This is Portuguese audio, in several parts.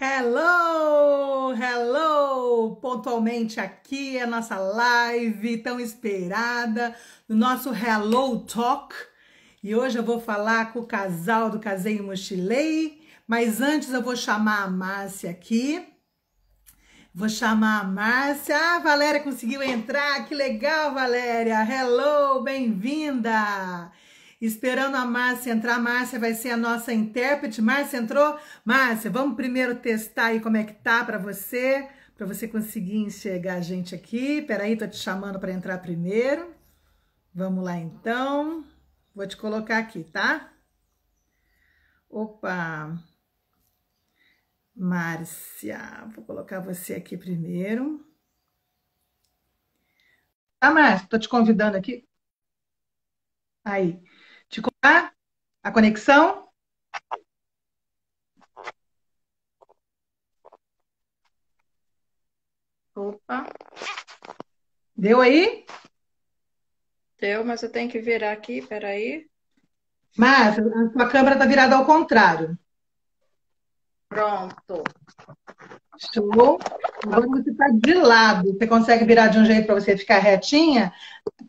Hello, hello! Pontualmente aqui é a nossa live tão esperada, no nosso Hello Talk. E hoje eu vou falar com o casal do Casei e Mochilei, mas antes eu vou chamar a Márcia aqui. Vou chamar a Márcia. Ah, a Valéria conseguiu entrar, que legal, Valéria! Hello, bem-vinda! Esperando a Márcia entrar. A Márcia vai ser a nossa intérprete. Márcia entrou? Márcia, vamos primeiro testar aí como é que tá para você conseguir enxergar a gente aqui. Peraí, tô te chamando para entrar primeiro. Vamos lá então. Vou te colocar aqui, tá? Opa! Márcia, vou colocar você aqui primeiro. Tá, Márcia? Tô te convidando aqui. Aí. Te colocar a conexão? Opa, Deu aí? deu, mas eu tenho que virar aqui, peraí. Márcia, a sua câmera tá virada ao contrário. Pronto. Show. Agora você está de lado. Você consegue virar de um jeito para você ficar retinha?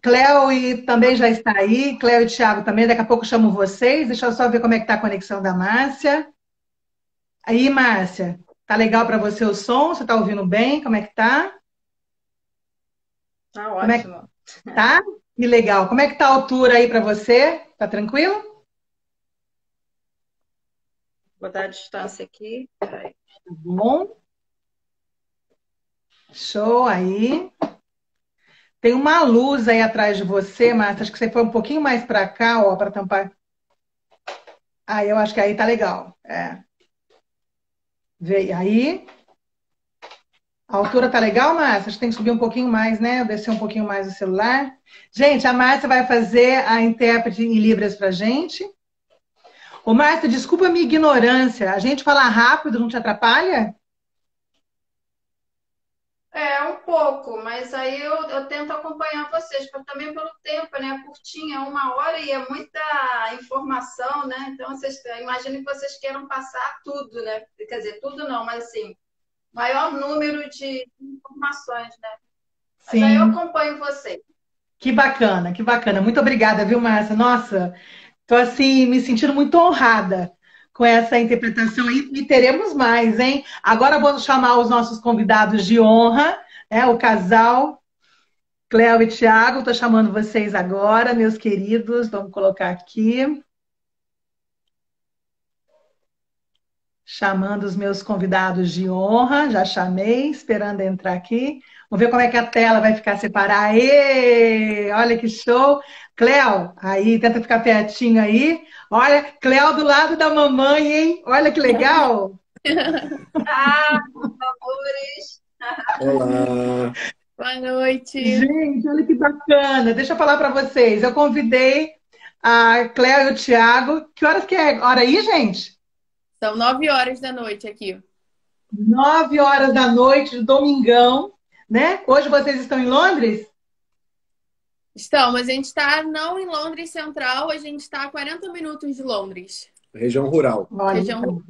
Cléo e também já está aí. Cléo e Thiago também. Daqui a pouco eu chamo vocês. Deixa eu só ver como é que tá a conexão da Márcia. Aí, Márcia, tá legal para você o som? Você tá ouvindo bem? Como é que tá? Tá Como é que ótimo. tá? Que legal. Como é que tá a altura aí para você? Tá tranquilo? Vou dar a distância aqui. Peraí. Tá bom. Show aí. Tem uma luz aí atrás de você, Márcia. Acho que você foi um pouquinho mais para cá, ó, para tampar. Ah, eu acho que aí tá legal. É. Veio aí. A altura tá legal, Márcia? Acho que tem que subir um pouquinho mais, né? Eu descer um pouquinho mais o celular. Gente, a Márcia vai fazer a intérprete em Libras pra gente. Ô, Márcia, desculpa a minha ignorância. A gente falar rápido não te atrapalha? É, um pouco, mas aí eu tento acompanhar vocês, também pelo tempo, né? Curtinha, 1 hora e é muita informação, né? Então, eu imagino que vocês queiram passar tudo, né? Quer dizer, tudo não, mas assim, maior número de informações, né? Mas aí eu Sim. acompanho vocês. Que bacana, que bacana. Muito obrigada, viu, Márcia? Nossa, tô assim, me sentindo muito honrada com essa interpretação aí. E teremos mais, hein? Agora vou chamar os nossos convidados de honra, né? O casal Cléo e Thiago, estou chamando vocês agora, meus queridos. Vamos colocar aqui. Chamando os meus convidados de honra. Já chamei, esperando entrar aqui. Vamos ver como é que a tela vai ficar separada. Aê! Olha que show! Cléo, aí, tenta ficar pertinho aí. Olha, Cléo do lado da mamãe, hein? Olha que legal! Ah, amores! Olá, Boa noite. Gente, olha que bacana. Deixa eu falar para vocês. Eu convidei a Cléo e o Thiago. Que horas que é? Hora aí, gente? São 9 horas da noite aqui. 9 horas da noite, de domingão, né? Hoje vocês estão em Londres? Estão, mas a gente está não em Londres Central, a gente está a 40 minutos de Londres. região rural. Olha, Região.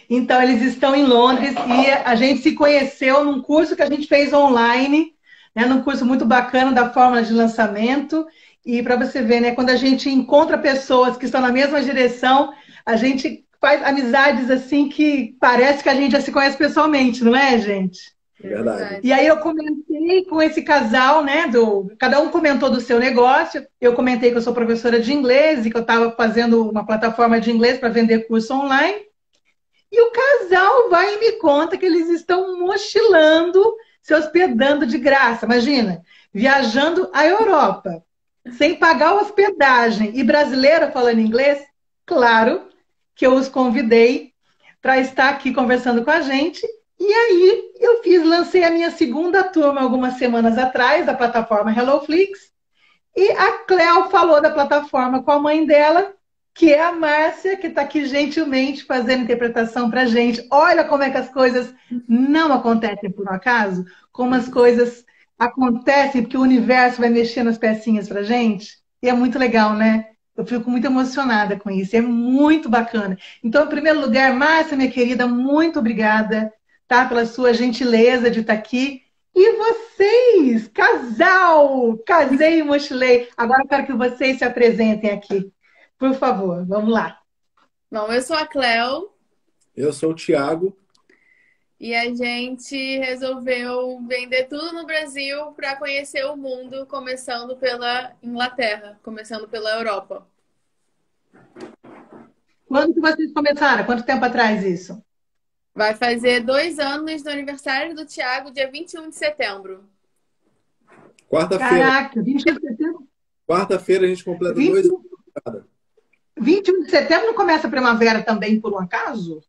então eles estão em Londres e a gente se conheceu num curso que a gente fez online, né? Num curso muito bacana da fórmula de lançamento. E para você ver, né? Quando a gente encontra pessoas que estão na mesma direção, a gente faz amizades assim que parece que a gente já se conhece pessoalmente, não é, gente? É verdade. E aí eu comentei com esse casal, né? Cada um comentou do seu negócio. Eu comentei que eu sou professora de inglês e que eu estava fazendo uma plataforma de inglês para vender curso online. E o casal vai e me conta que eles estão mochilando, se hospedando de graça. Imagina, viajando à Europa, sem pagar hospedagem e brasileira falando inglês. Claro que eu os convidei para estar aqui conversando com a gente. E aí eu lancei a minha segunda turma algumas semanas atrás da plataforma HelloFlix. E a Cléo falou da plataforma com a mãe dela, que é a Márcia, que está aqui gentilmente fazendo interpretação para a gente. Olha como é que as coisas não acontecem por um acaso, como as coisas acontecem porque o universo vai mexendo as pecinhas para a gente. E é muito legal, né? Eu fico muito emocionada com isso, é muito bacana. Então, em primeiro lugar, Márcia, minha querida, muito obrigada, tá, pela sua gentileza de estar aqui. E vocês, casal, casei e mochilei. Agora eu quero que vocês se apresentem aqui. Por favor, vamos lá. Bom, eu sou a Cleo. Eu sou o Thiago. E a gente resolveu vender tudo no Brasil para conhecer o mundo, começando pela Inglaterra, começando pela Europa. Quando que vocês começaram? Quanto tempo atrás isso? Vai fazer 2 anos do aniversário do Thiago, dia 21 de setembro. Quarta-feira. Caraca, 21 de setembro? Quarta-feira a gente completa 2 anos. 21 de setembro não começa a primavera também, por um acaso?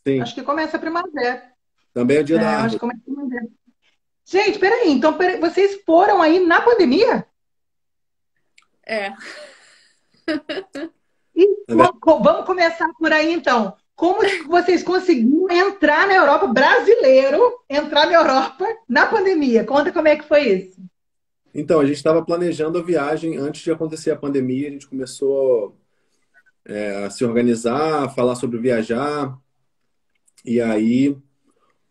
Sim. Acho que começa a primavera. Também é o dia da Acho árvore. que começa a primavera. Gente, peraí, então vocês foram aí na pandemia? É. E vamos começar por aí, então. Como que vocês conseguiram entrar na Europa, brasileiro, entrar na Europa na pandemia? Conta como é que foi isso. Então, a gente estava planejando a viagem antes de acontecer a pandemia. A gente começou a se organizar, a falar sobre viajar. E aí,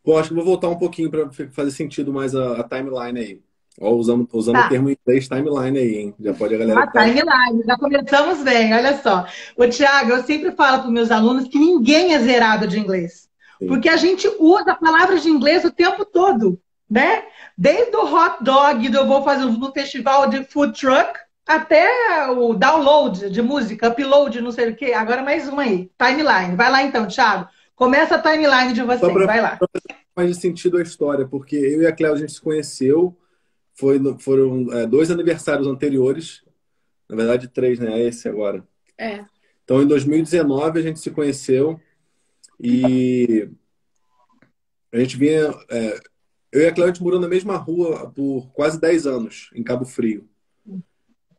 bom, acho que vou voltar um pouquinho para fazer sentido mais a timeline aí. Ó, usando Tá. o termo em inglês, timeline aí, hein? Já pode a galera. Timeline, já começamos bem, olha só. Ô, Thiago, eu sempre falo para os meus alunos que ninguém é zerado de inglês. Sim. Porque a gente usa palavras de inglês o tempo todo, né? Desde o hot dog, eu vou fazer no festival de food truck, até o download de música, upload, não sei o quê. Agora mais uma aí, timeline. Vai lá então, Thiago. Começa a timeline de vocês, vai lá. Faz sentido a história, porque eu e a Cléo a gente se conheceu, foram 2 aniversários anteriores, na verdade 3, né? Esse agora. É. Então, em 2019 a gente se conheceu e a gente vinha... eu e a Cléo a gente morou na mesma rua por quase 10 anos, em Cabo Frio.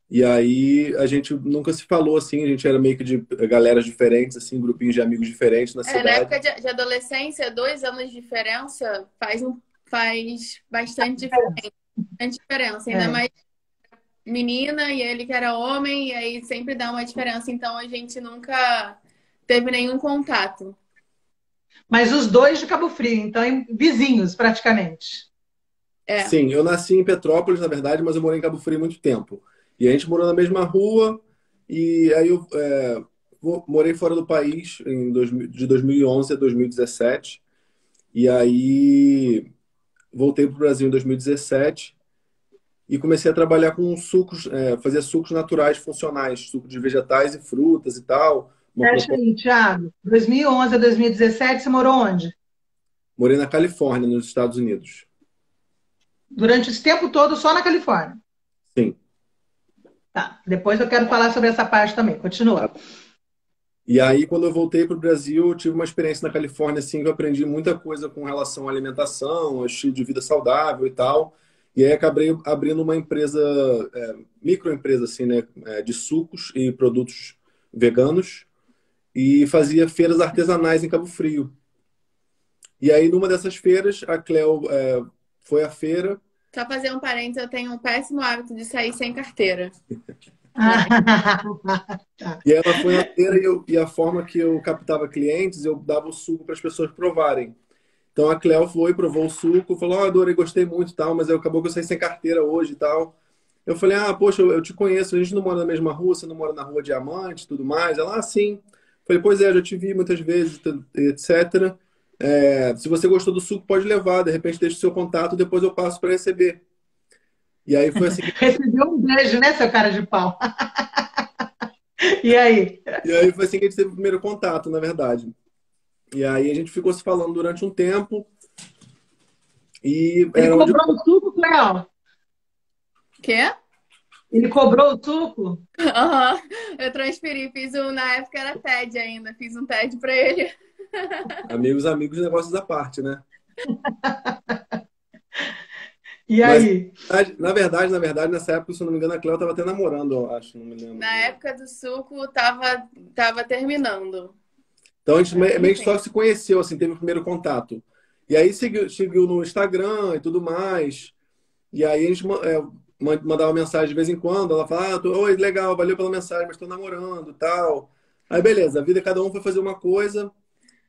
E aí a gente nunca se falou assim, a gente era meio que de galeras diferentes, assim, grupinhos de amigos diferentes na cidade. Na época de adolescência, 2 anos de diferença faz bastante diferença. Ainda mais menina e ele que era homem, e aí sempre dá uma diferença. Então a gente nunca teve nenhum contato. Mas os dois de Cabo Frio, então vizinhos praticamente. É. Sim, eu nasci em Petrópolis, na verdade, mas eu morei em Cabo Frio há muito tempo. E a gente morou na mesma rua, e aí eu morei fora do país de 2011 a 2017. E aí voltei para o Brasil em 2017 e comecei a trabalhar com sucos, fazer sucos naturais funcionais, suco de vegetais e frutas e tal. Fecha aí, Thiago. 2011 a 2017, você morou onde? Morei na Califórnia, nos Estados Unidos. Durante esse tempo todo, só na Califórnia? Sim. Tá, depois eu quero falar sobre essa parte também. Continua. E aí, quando eu voltei para o Brasil, eu tive uma experiência na Califórnia, assim, que eu aprendi muita coisa com relação à alimentação, ao estilo de vida saudável e tal. E aí acabei abrindo uma empresa, microempresa, assim, né, de sucos e produtos veganos, e fazia feiras artesanais em Cabo Frio. E aí, numa dessas feiras, a Cleo foi à feira. Só fazer um parênteses, eu tenho um péssimo hábito de sair sem carteira. E ela foi na feira e a forma que eu captava clientes, eu dava o suco para as pessoas provarem. Então a Cleo foi, provou o suco, falou: adorei, gostei muito e tal, mas acabou que eu saí sem carteira hoje e tal. Eu falei: poxa, eu te conheço, a gente não mora na mesma rua, você não mora na Rua Diamante e tudo mais. Ela: sim. Falei: pois é, já te vi muitas vezes, etc. Se você gostou do suco, pode levar, de repente deixa o seu contato, depois eu passo para receber. E aí foi assim. Recebeu um beijo, né, seu cara de pau? E aí? E aí foi assim que a gente teve o primeiro contato, na verdade. E aí a gente ficou se falando durante um tempo. E ele cobrou o suco, Cleo? Quê? Ele cobrou o suco? Uhum. Eu transferi, na época era TED ainda, fiz um TED para ele. Amigos, negócios à parte, né? E aí? Na verdade, nessa época, se eu não me engano, a Cleo estava até namorando, eu acho, não me lembro. Na época do suco, tava terminando. Então a gente meio que só se conheceu, assim, teve o primeiro contato. E aí seguiu no Instagram e tudo mais. E aí a gente mandava mensagem de vez em quando. Ela falava, oi, legal, valeu pela mensagem, mas estou namorando e tal. Aí, beleza, a vida, cada um foi fazer uma coisa.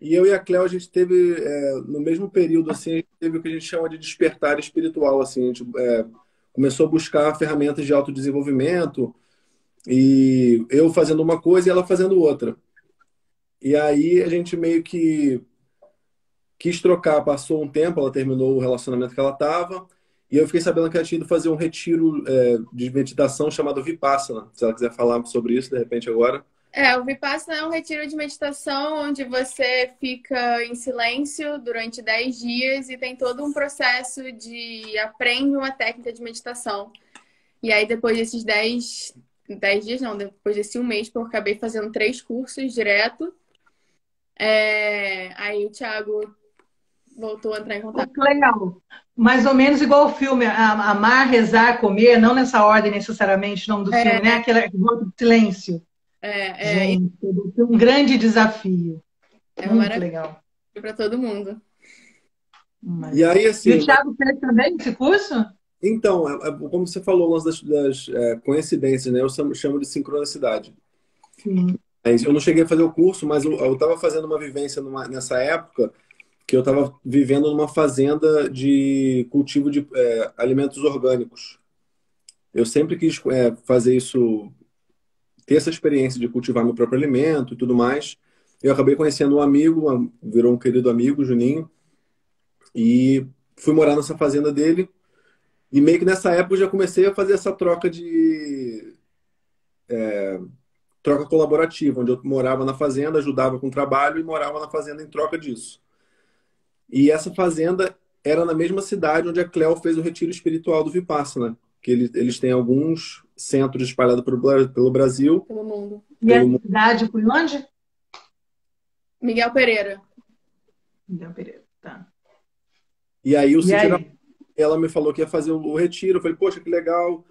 E eu e a Cléo, a gente teve, no mesmo período, assim, a gente teve o que a gente chama de despertar espiritual, assim. A gente começou a buscar ferramentas de autodesenvolvimento e eu fazendo uma coisa e ela fazendo outra. E aí a gente meio que quis trocar, passou um tempo, ela terminou o relacionamento que ela estava, e eu fiquei sabendo que ela tinha ido fazer um retiro de meditação chamado Vipassana. Se ela quiser falar sobre isso, de repente, agora. O Vipassana é um retiro de meditação onde você fica em silêncio durante 10 dias e tem todo um processo de aprende uma técnica de meditação. E aí, depois desses 10 dias, não, depois desse um mês, porque eu acabei fazendo 3 cursos direto. Aí o Thiago voltou a entrar em contato. Legal. Mais ou menos igual o filme Amar, Rezar, Comer, não nessa ordem necessariamente, o nome do filme, né? Aquele voto de silêncio. Gente, um grande desafio. Muito legal. Para todo mundo. E aí, assim, e o Thiago fez também esse curso? Então, como você falou, o lance das coincidências, né? Eu chamo de sincronicidade. Sim. Eu não cheguei a fazer o curso, mas eu estava fazendo uma vivência nessa época que eu estava vivendo numa fazenda de cultivo de alimentos orgânicos. Eu sempre quis fazer isso, ter essa experiência de cultivar meu próprio alimento e tudo mais. Eu acabei conhecendo um amigo, virou um querido amigo, Juninho, e fui morar nessa fazenda dele. E meio que nessa época eu já comecei a fazer essa troca troca colaborativa, onde eu morava na fazenda, ajudava com o trabalho e morava na fazenda em troca disso. E essa fazenda era na mesma cidade onde a Cléo fez o retiro espiritual do Vipassana, que eles têm alguns centros espalhados pelo Brasil. Pelo mundo. E a cidade foi onde? Miguel Pereira. Miguel Pereira, tá. E aí ela me falou que ia fazer o retiro. Eu falei, poxa, que legal.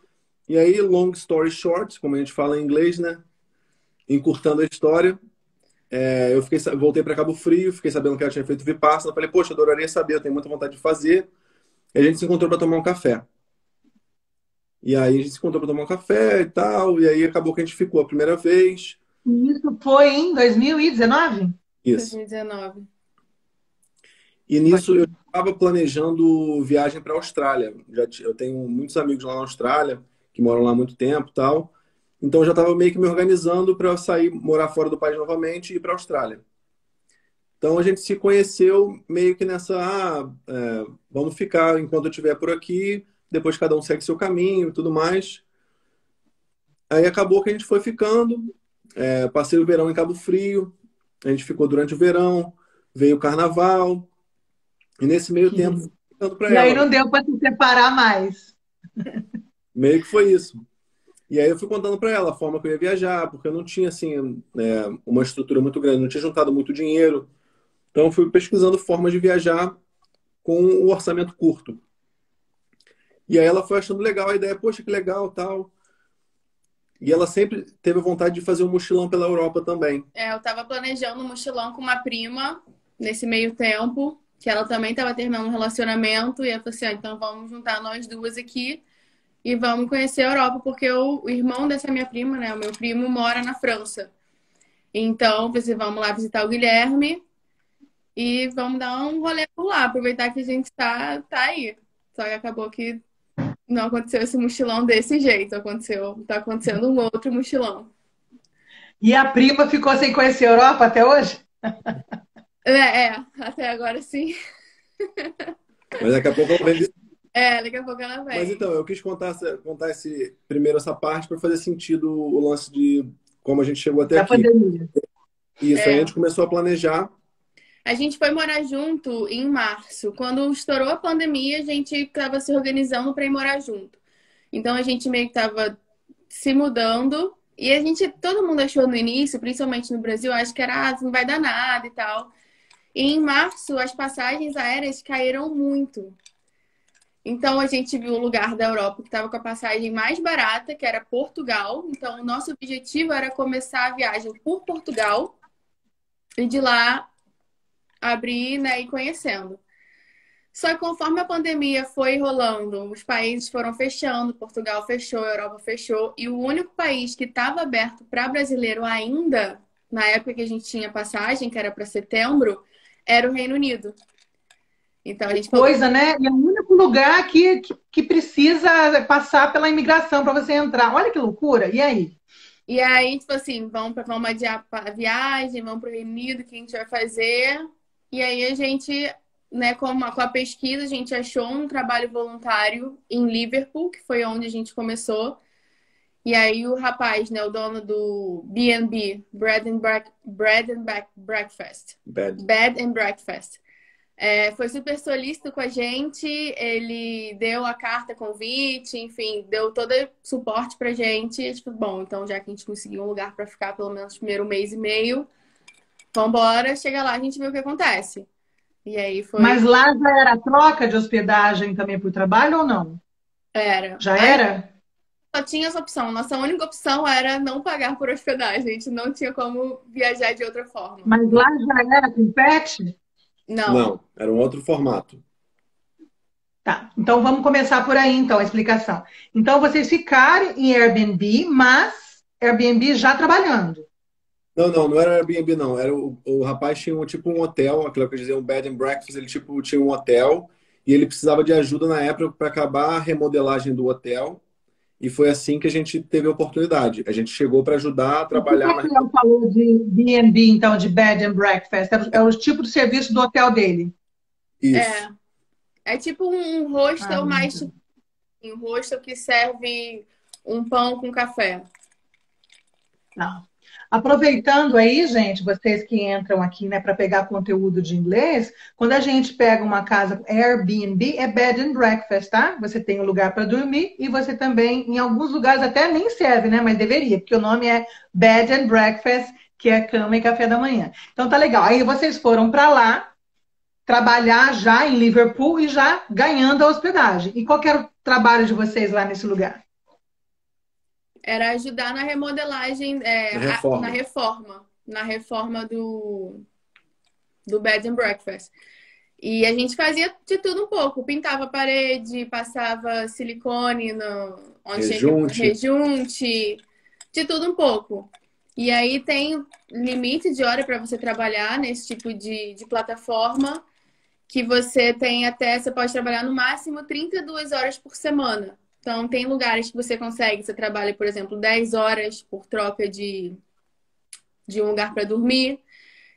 E aí, long story short, como a gente fala em inglês, né? Encurtando a história, eu voltei para Cabo Frio, fiquei sabendo que ela tinha feito Vipassana. Falei, poxa, adoraria saber, eu tenho muita vontade de fazer. E a gente se encontrou para tomar um café. E aí a gente se encontrou para tomar um café e tal. E aí acabou que a gente ficou a primeira vez. Isso foi em 2019? Isso. 2019. E nisso eu estava planejando viagem para a Austrália. Eu tenho muitos amigos lá na Austrália, que moram lá há muito tempo e tal. Então eu já estava meio que me organizando para sair, morar fora do país novamente e ir para a Austrália. Então a gente se conheceu meio que nessa, vamos ficar enquanto eu estiver por aqui, depois cada um segue seu caminho e tudo mais. Aí acabou que a gente foi ficando, passei o verão em Cabo Frio, a gente ficou durante o verão, veio o carnaval, e nesse meio tempo fui ficando para ela. E aí não deu para se separar mais. Meio que foi isso. E aí eu fui contando para ela a forma que eu ia viajar, porque eu não tinha, assim, uma estrutura muito grande, não tinha juntado muito dinheiro. Então eu fui pesquisando formas de viajar com o orçamento curto. E aí ela foi achando legal a ideia, poxa, que legal, tal. E ela sempre teve vontade de fazer um mochilão pela Europa também. Eu estava planejando um mochilão com uma prima nesse meio tempo, que ela também estava terminando um relacionamento, e eu falei assim, então vamos juntar nós duas aqui e vamos conhecer a Europa, porque o irmão dessa minha prima, né, o meu primo, mora na França. Então, vamos lá visitar o Guilherme e vamos dar um rolê por lá, aproveitar que a gente tá aí. Só que acabou que não aconteceu esse mochilão desse jeito, tá acontecendo um outro mochilão. E a prima ficou sem conhecer a Europa até hoje? Até agora sim. Mas daqui a pouco ela vem. Daqui a pouco ela vem. Mas então, eu quis contar primeiro essa parte para fazer sentido o lance de como a gente chegou até aqui. Pandemia. Isso, aí a gente começou a planejar. A gente foi morar junto em março. Quando estourou a pandemia, a gente estava se organizando para ir morar junto. Então a gente meio que estava se mudando. E todo mundo achou no início, principalmente no Brasil, acho que era, não vai dar nada e tal. E em março, as passagens aéreas caíram muito. Então a gente viu o lugar da Europa que estava com a passagem mais barata, que era Portugal. Então o nosso objetivo era começar a viagem por Portugal e de lá abrir, né, e conhecendo. Só que conforme a pandemia foi rolando, os países foram fechando, Portugal fechou, a Europa fechou, e o único país que estava aberto para brasileiro ainda, na época que a gente tinha passagem, que era para setembro, era o Reino Unido. Então a gente falou, Coisa, né? E é o único lugar que precisa passar pela imigração para você entrar. Olha que loucura. E aí? e aí, tipo assim, vamos adiar a viagem, vamos para o Reino Unido, o que a gente vai fazer? E aí a gente, né, com a pesquisa, a gente achou um trabalho voluntário em Liverpool, que foi onde a gente começou. E aí o rapaz, né, o dono do B&B, Bread and Breakfast, Bed and Breakfast, foi super solícito com a gente, ele deu a carta convite, enfim, deu todo o suporte pra gente. E, tipo, bom, então já que a gente conseguiu um lugar para ficar pelo menos o primeiro mês e meio, vambora, chega lá, a gente vê o que acontece. E aí foi... Mas lá já era troca de hospedagem também para o trabalho ou não? Era. Já era? Só tinha essa opção. Nossa única opção era não pagar por hospedagem. A gente não tinha como viajar de outra forma. Mas lá já era com pet? Não. Não, era um outro formato. Tá, então vamos começar por aí, então, a explicação. Então, vocês ficaram em Airbnb, mas Airbnb já trabalhando. Não era Airbnb, não. Era o rapaz tinha tipo um hotel, aquilo que eu dizia, um bed and breakfast, ele tipo tinha um hotel e ele precisava de ajuda na época para acabar a remodelagem do hotel. E foi assim que a gente teve a oportunidade. A gente chegou para ajudar a O que trabalhar é que ele falou de B&B, então, de Bed and Breakfast? É o tipo de serviço do hotel dele. Isso. É tipo um hostel, mais tipo um hostel que serve um pão com café. Não. Aproveitando aí, gente, vocês que entram aqui, né, para pegar conteúdo de inglês, quando a gente pega uma casa Airbnb, é bed and breakfast, tá? Você tem um lugar para dormir e você também, em alguns lugares até nem serve, né, mas deveria, porque o nome é bed and breakfast, que é cama e café da manhã. Então tá legal. Aí vocês foram para lá trabalhar já em Liverpool e já ganhando a hospedagem. E qual que era o trabalho de vocês lá nesse lugar? Era ajudar na remodelagem, na reforma do Bed and Breakfast. E a gente fazia de tudo um pouco. Pintava a parede, passava silicone onde rejunte, de tudo um pouco. E aí tem limite de hora para você trabalhar nesse tipo de plataforma, que você pode trabalhar no máximo 32 horas por semana. Então, tem lugares que você trabalha, por exemplo, 10 horas por troca de um lugar para dormir.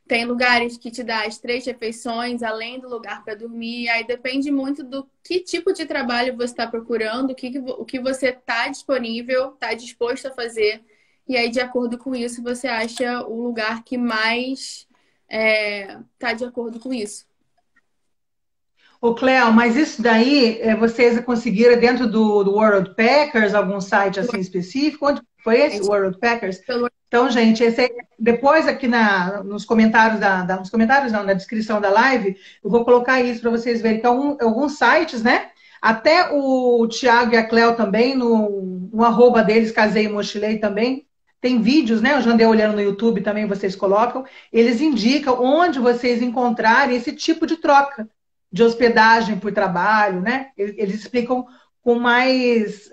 Tem lugares que te dá as 3 refeições, além do lugar para dormir. Aí depende muito do que tipo de trabalho você está procurando, o que você está disponível, está disposto a fazer. E aí, de acordo com isso, você acha o lugar que mais está de acordo com isso. Ô, Cleo, mas isso daí, vocês conseguiram dentro do World Packers, algum site assim específico? Onde foi esse, World Packers? Então, gente, depois aqui nos comentários na descrição da live, eu vou colocar isso para vocês verem que alguns sites, né? Até o Thiago e a Cleo também, no arroba deles, Casei e Mochilei também, tem vídeos, né? Eu já andei olhando no YouTube também, vocês colocam. Eles indicam onde vocês encontrarem esse tipo de troca de hospedagem por trabalho, né? Eles explicam com mais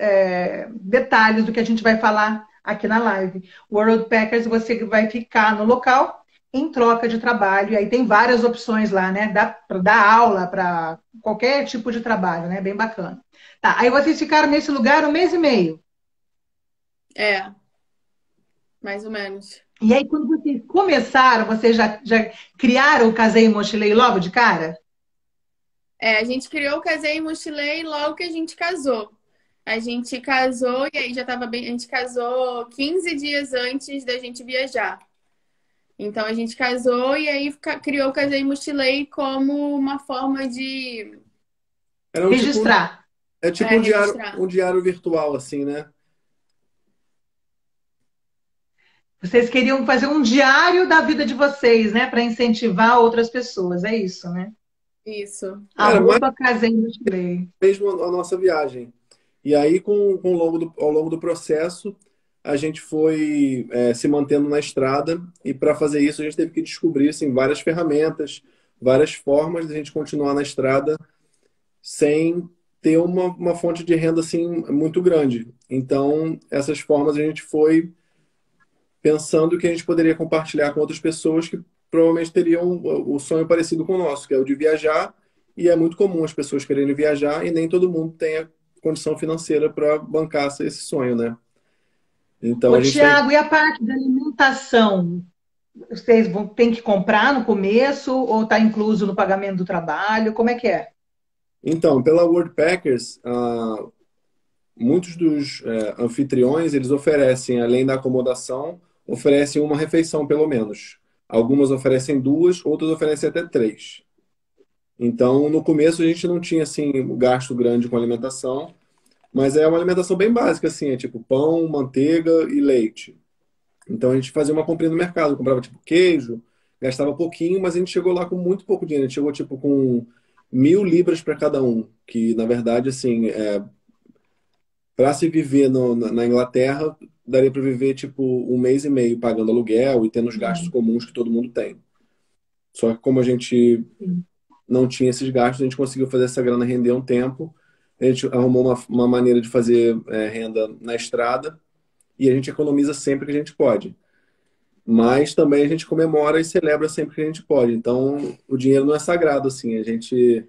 detalhes do que a gente vai falar aqui na live. World Packers, você vai ficar no local em troca de trabalho, e aí tem várias opções lá, né? Para dar aula, para qualquer tipo de trabalho, né? Bem bacana. Tá, aí vocês ficaram nesse lugar 1 mês e meio. Mais ou menos. E aí, quando vocês começaram, vocês já criaram o Casei e Mochilei logo de cara? A gente criou o Casei e Mochilei logo que a gente casou. A gente casou e aí já estava bem. A gente casou 15 dias antes da gente viajar. Então a gente casou e aí criou o Casei e Mochilei como uma forma de registrar. Tipo um diário virtual, assim, né? Vocês queriam fazer um diário da vida de vocês, né? Para incentivar outras pessoas, é isso, né? Isso. Arroba Casei e Mochilei. Mesmo a nossa viagem. E aí, ao longo do processo, a gente foi se mantendo na estrada. E para fazer isso, a gente teve que descobrir assim, várias ferramentas, várias formas de a gente continuar na estrada sem ter uma fonte de renda assim muito grande. Então, essas formas a gente foi pensando que a gente poderia compartilhar com outras pessoas que provavelmente teriam o sonho parecido com o nosso, que é o de viajar, e é muito comum as pessoas quererem viajar e nem todo mundo tem a condição financeira para bancar esse sonho, né? Então Ô, a gente tem... Tiago, e a parte da alimentação? Vocês têm que comprar no começo ou está incluso no pagamento do trabalho? Como é que é? Então, pela Worldpackers, muitos dos anfitriões, eles oferecem, além da acomodação, oferecem uma refeição, pelo menos. Algumas oferecem duas, outras oferecem até três. Então, no começo, a gente não tinha, assim, um gasto grande com alimentação, mas é uma alimentação bem básica, assim, é tipo pão, manteiga e leite. Então, a gente fazia uma comprinha no mercado, comprava, tipo, queijo, gastava pouquinho, mas a gente chegou lá com muito pouco dinheiro. A gente chegou, tipo, com 1.000 libras para cada um, que, na verdade, assim, para se viver na Inglaterra, daria para viver, tipo, um mês e meio pagando aluguel e tendo os gastos comuns que todo mundo tem. Só que como a gente não tinha esses gastos, a gente conseguiu fazer essa grana render um tempo. A gente arrumou uma maneira de fazer renda na estrada e a gente economiza sempre que a gente pode. Mas também a gente comemora e celebra sempre que a gente pode. Então, o dinheiro não é sagrado, assim. A gente,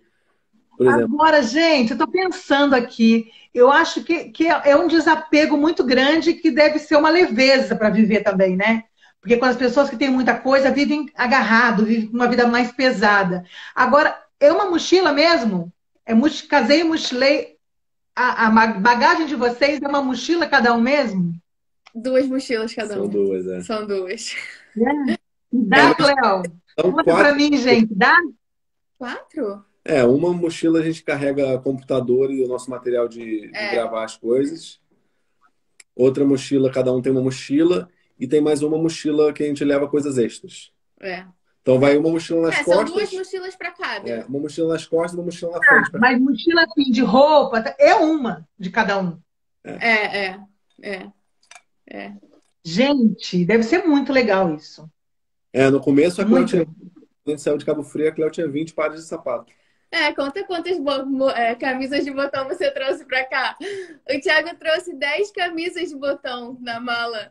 por exemplo... Agora, gente, eu estou pensando aqui, eu acho que é um desapego muito grande que deve ser uma leveza para viver também, né? Porque quando as pessoas que têm muita coisa vivem agarrado, vivem uma vida mais pesada. Agora, é uma mochila mesmo? Casei e mochilei. A bagagem de vocês é uma mochila cada um mesmo? 2 mochilas cada São um. duas, é. São 2. Dá, Cléo? São Conta 4. pra mim, gente. Dá? 4? Uma mochila a gente carrega computador e o nosso material de gravar as coisas. Outra mochila, cada um tem uma mochila. E tem mais uma mochila que a gente leva coisas extras. Então vai uma mochila nas costas. São 2 mochilas para cada. Uma mochila nas costas e uma mochila na frente. Mas mochila assim, de roupa, é uma de cada um. Gente, deve ser muito legal isso. No começo, a Muito. Cléo a gente saiu de Cabo Frio, a Cléo tinha 20 pares de sapato. Conta quantas camisas de botão você trouxe pra cá. O Thiago trouxe 10 camisas de botão na mala.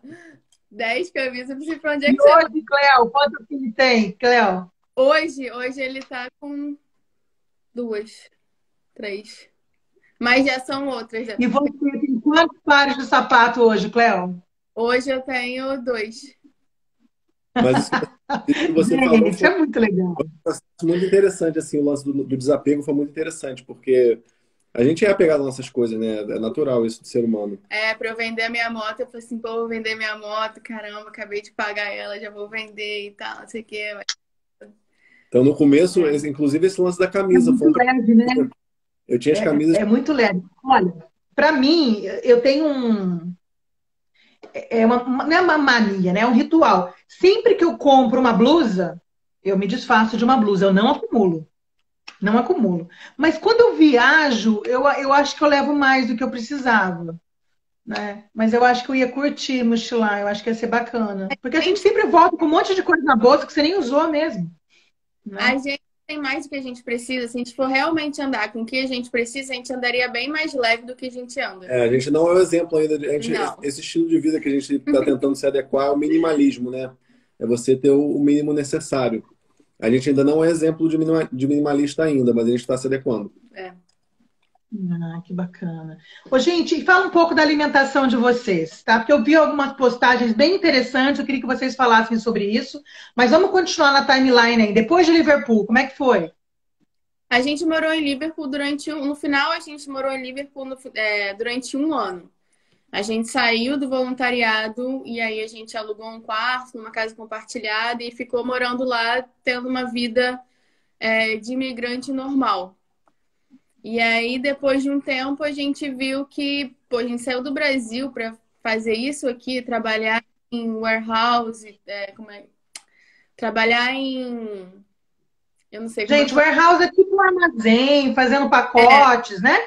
10 camisas. Não sei pra onde é que E hoje, Cléo, quanto que ele tem, Cléo? Hoje ele tá com 2, 3. Mas já são outras. E você tem quantos pares de sapato hoje, Cléo? Hoje eu tenho 2. Mas isso que você falou isso é muito legal. Foi muito interessante, assim, o lance do desapego foi muito interessante, porque a gente é apegado às nossas coisas, né? É natural isso do ser humano. Pra eu vender a minha moto, eu falei assim, pô, vou vender minha moto, caramba, acabei de pagar ela, já vou vender e tal, não sei o quê. Então, no começo, inclusive esse lance da camisa. É muito leve, né? Eu tinha as camisas... É muito leve. Olha, pra mim, eu tenho não é uma mania, né? É um ritual. Sempre que eu compro uma blusa, eu me desfaço de uma blusa. Eu não acumulo. Não acumulo. Mas quando eu viajo, eu acho que eu levo mais do que eu precisava. Né? Mas eu acho que eu ia curtir mochilar. Eu acho que ia ser bacana. Porque a gente sempre volta com um monte de coisa na bolsa que você nem usou mesmo. Né? A gente tem mais do que a gente precisa. Se a gente for realmente andar com o que a gente precisa, a gente andaria bem mais leve do que a gente anda. A gente não é o exemplo ainda. Esse estilo de vida que a gente está tentando se adequar é o minimalismo, né? É você ter o mínimo necessário. A gente ainda não é exemplo de minimalista ainda, mas a gente está se adequando. Que bacana. Ô, gente, fala um pouco da alimentação de vocês, tá? Porque eu vi algumas postagens bem interessantes, eu queria que vocês falassem sobre isso, mas vamos continuar na timeline aí. Depois de Liverpool, como é que foi? A gente morou em Liverpool no final a gente morou em Liverpool durante 1 ano. A gente saiu do voluntariado e aí a gente alugou um quarto numa casa compartilhada e ficou morando lá, tendo uma vida de imigrante normal. E aí, depois de um tempo, a gente viu que a gente saiu do Brasil para fazer isso aqui, trabalhar em warehouse, trabalhar em... Eu não sei como... Gente, warehouse é tipo um armazém, fazendo pacotes, né?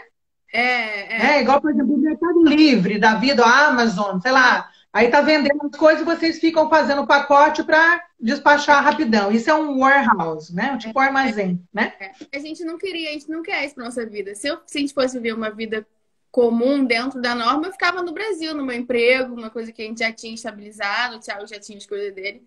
Igual, por exemplo, o Mercado Livre da vida, a Amazon, sei lá, Aí tá vendendo as coisas e vocês ficam fazendo o pacote para despachar rapidão. Isso é um warehouse, né? Tipo armazém, né? A gente não queria, a gente não quer isso pra nossa vida. Se a gente fosse viver uma vida comum dentro da norma, eu ficava no Brasil, no meu emprego, uma coisa que a gente já tinha estabilizado, o Thiago já tinha as coisas dele.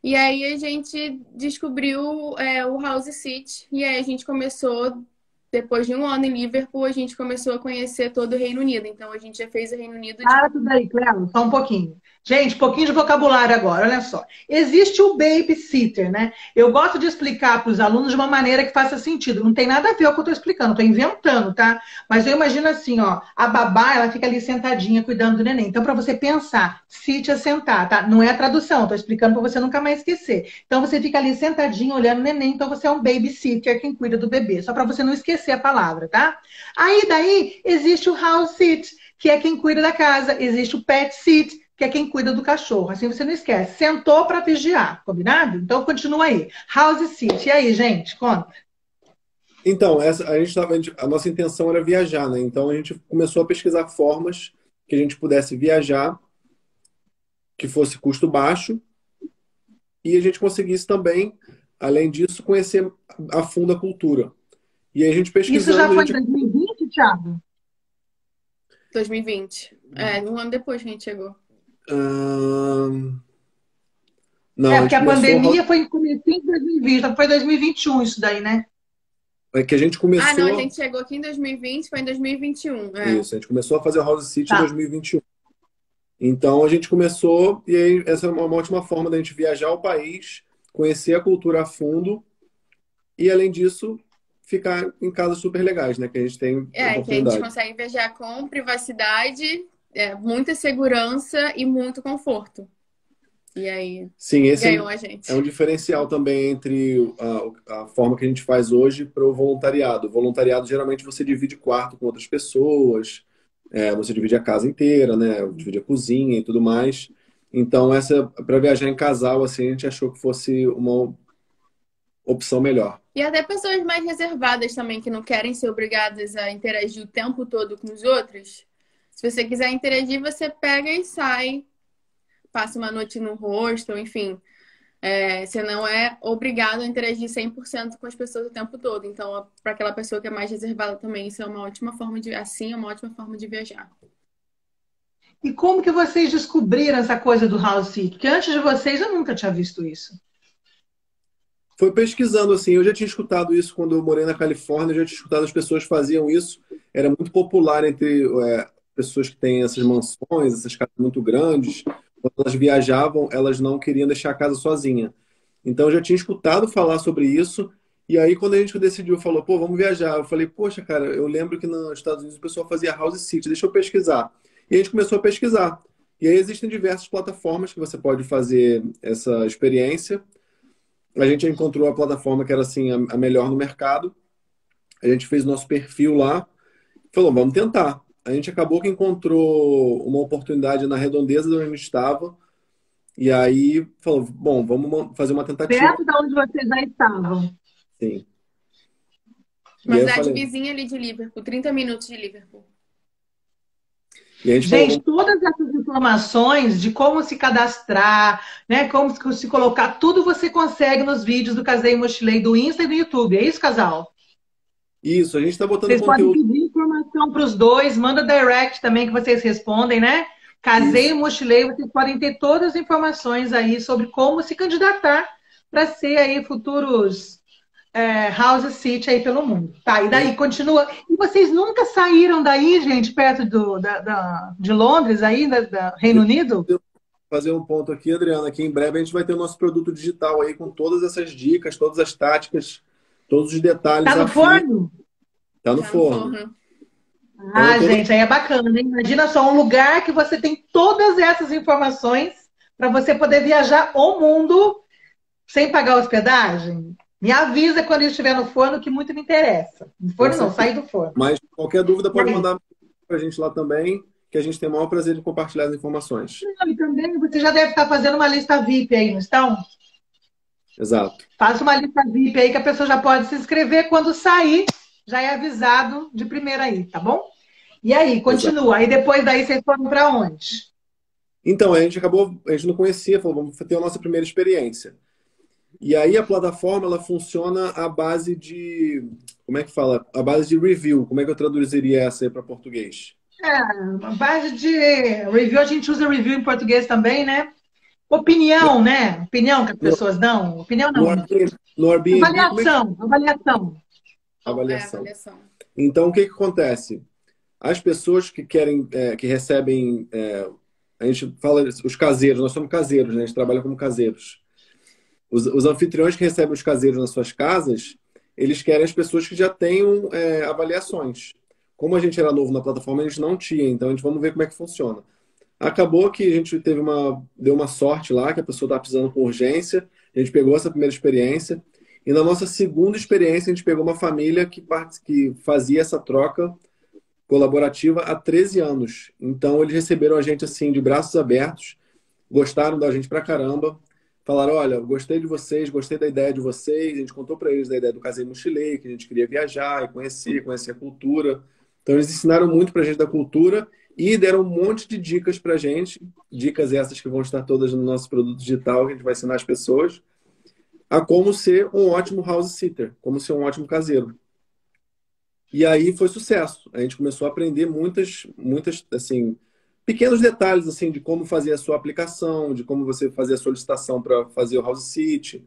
E aí a gente descobriu o House City. E aí a gente começou, depois de um ano em Liverpool, a gente começou a conhecer todo o Reino Unido. Então a gente já fez o Reino Unido de... Para tudo aí, Cleo, só um pouquinho. Gente, um pouquinho de vocabulário agora, olha só. Existe o babysitter, né? Eu gosto de explicar para os alunos de uma maneira que faça sentido. Não tem nada a ver com o que eu estou explicando, estou inventando, tá? Mas eu imagino assim, ó, a babá, ela fica ali sentadinha cuidando do neném. Então, para você pensar, sit é sentar, tá? Não é a tradução, estou explicando para você nunca mais esquecer. Então, você fica ali sentadinho olhando o neném, então você é um babysitter, quem cuida do bebê. Só para você não esquecer a palavra, tá? Aí, daí, existe o house sit, que é quem cuida da casa. Existe o pet sit, que é quem cuida do cachorro. Assim você não esquece. Sentou para vigiar, combinado? Então continua aí. House sit. E aí, gente? Conta. Então, a nossa intenção era viajar, né? Então a gente começou a pesquisar formas que a gente pudesse viajar, que fosse custo baixo, e a gente conseguisse também, além disso, conhecer a fundo a cultura. E aí a gente pesquisando... Isso já foi em 2020, Thiago? 2020. Um ano depois que a gente chegou. Não, porque a pandemia foi em começo de 2020, então foi 2021 isso daí, né? É que a gente começou... não, a gente chegou aqui em 2020, foi em 2021. Isso, a gente começou a fazer o House City em 2021. Então a gente começou, e aí essa é uma ótima forma da gente viajar o país, conhecer a cultura a fundo, e além disso, ficar em casas super legais, né? Que a gente tem oportunidade. Que a gente consegue viajar com privacidade, muita segurança e muito conforto. E aí, sim, esse ganhou a gente. É um diferencial também entre a forma que a gente faz hoje para o voluntariado. O voluntariado, geralmente, você divide quarto com outras pessoas, você divide a casa inteira, né? Divide a cozinha e tudo mais. Então, para viajar em casal, assim, a gente achou que fosse uma opção melhor. E até pessoas mais reservadas também, que não querem ser obrigadas a interagir o tempo todo com os outros. Se você quiser interagir, você pega e sai. Passa uma noite no hostel, enfim. Você não é obrigado a interagir 100% com as pessoas o tempo todo. Então, para aquela pessoa que é mais reservada também, isso é uma ótima forma de viajar. E como que vocês descobriram essa coisa do house sit? Porque antes de vocês, eu nunca tinha visto isso. Foi pesquisando, assim, eu já tinha escutado isso quando eu morei na Califórnia, eu já tinha escutado as pessoas faziam isso. Era muito popular entre pessoas que têm essas mansões, essas casas muito grandes. Quando elas viajavam, elas não queriam deixar a casa sozinha. Então, eu já tinha escutado falar sobre isso. E aí, quando a gente decidiu, falou, pô, vamos viajar. Eu falei, poxa, cara, eu lembro que nos Estados Unidos o pessoal fazia house sit, deixa eu pesquisar. E a gente começou a pesquisar. E aí existem diversas plataformas que você pode fazer essa experiência. A gente encontrou a plataforma que era assim, a melhor no mercado. A gente fez nosso perfil lá. Falou, vamos tentar. A gente acabou que encontrou uma oportunidade na redondeza de onde a gente estava. E aí falou, bom, vamos fazer uma tentativa. Perto de onde vocês já estavam. Sim. Uma cidade vizinha ali de Liverpool, 30 minutos de Liverpool. E a gente, todas essas informações de como se cadastrar, né, como se colocar, tudo você consegue nos vídeos do Casei Mochilei do Insta e do YouTube. É isso, casal? Isso, a gente está botando vocês conteúdo. Vocês podem pedir informação para os dois, manda direct também que vocês respondem, né? Casei e Mochilei, vocês podem ter todas as informações aí sobre como se candidatar para ser aí futuros house sit aí pelo mundo. Tá, e daí continua. E vocês nunca saíram daí, gente, perto de Londres aí, da Reino Unido? Fazer um ponto aqui, Adriana, que em breve a gente vai ter o nosso produto digital aí com todas essas dicas, todas as táticas, todos os detalhes. Tá no forno? Tá no forno. Gente, aí é bacana, né? Imagina só um lugar que você tem todas essas informações para você poder viajar o mundo sem pagar hospedagem. Me avisa quando ele estiver no forno, que muito me interessa. No forno não, sair do forno. Mas qualquer dúvida pode mandar para a gente lá também, que a gente tem o maior prazer em compartilhar as informações. E também você já deve estar fazendo uma lista VIP aí, não estão? Exato. Faça uma lista VIP aí que a pessoa já pode se inscrever. Quando sair, já é avisado de primeira aí, tá bom? E aí, continua. Exato. Aí depois daí vocês foram para onde? Então, a gente não conhecia, falou, vamos ter a nossa primeira experiência. E aí a plataforma, ela funciona à base de, como é que fala? À base de review. Como é que eu traduziria essa aí para português? A base de review, a gente usa review em português também, né? Opinião, né? Opinião que as No, pessoas dão. Opinião no não. Airbnb, no Airbnb, como é que Avaliação, avaliação. é a É, avaliação? avaliação. Então, o que que acontece? As pessoas que querem, que recebem, a gente fala, os caseiros, nós somos caseiros, né? A gente trabalha como caseiros. Os anfitriões que recebem os caseiros nas suas casas, eles querem as pessoas que já tenham avaliações. Como a gente era novo na plataforma, a gente não tinha, então a gente vamos ver como é que funciona. Acabou que a gente deu uma sorte lá, que a pessoa estava precisando com urgência, a gente pegou essa primeira experiência, e na nossa segunda experiência a gente pegou uma família que fazia essa troca colaborativa há 13 anos. Então eles receberam a gente assim, de braços abertos, gostaram da gente pra caramba, falaram, olha, gostei de vocês, gostei da ideia de vocês, a gente contou para eles da ideia do Caseiro Mochileiro, que a gente queria viajar e conhecer a cultura. Então eles ensinaram muito pra gente da cultura e deram um monte de dicas pra gente, dicas essas que vão estar todas no nosso produto digital, que a gente vai ensinar as pessoas, a como ser um ótimo house sitter, como ser um ótimo caseiro. E aí foi sucesso. A gente começou a aprender muitas, assim, pequenos detalhes, assim, de como fazer a sua aplicação, de como você fazer a solicitação para fazer o house sit.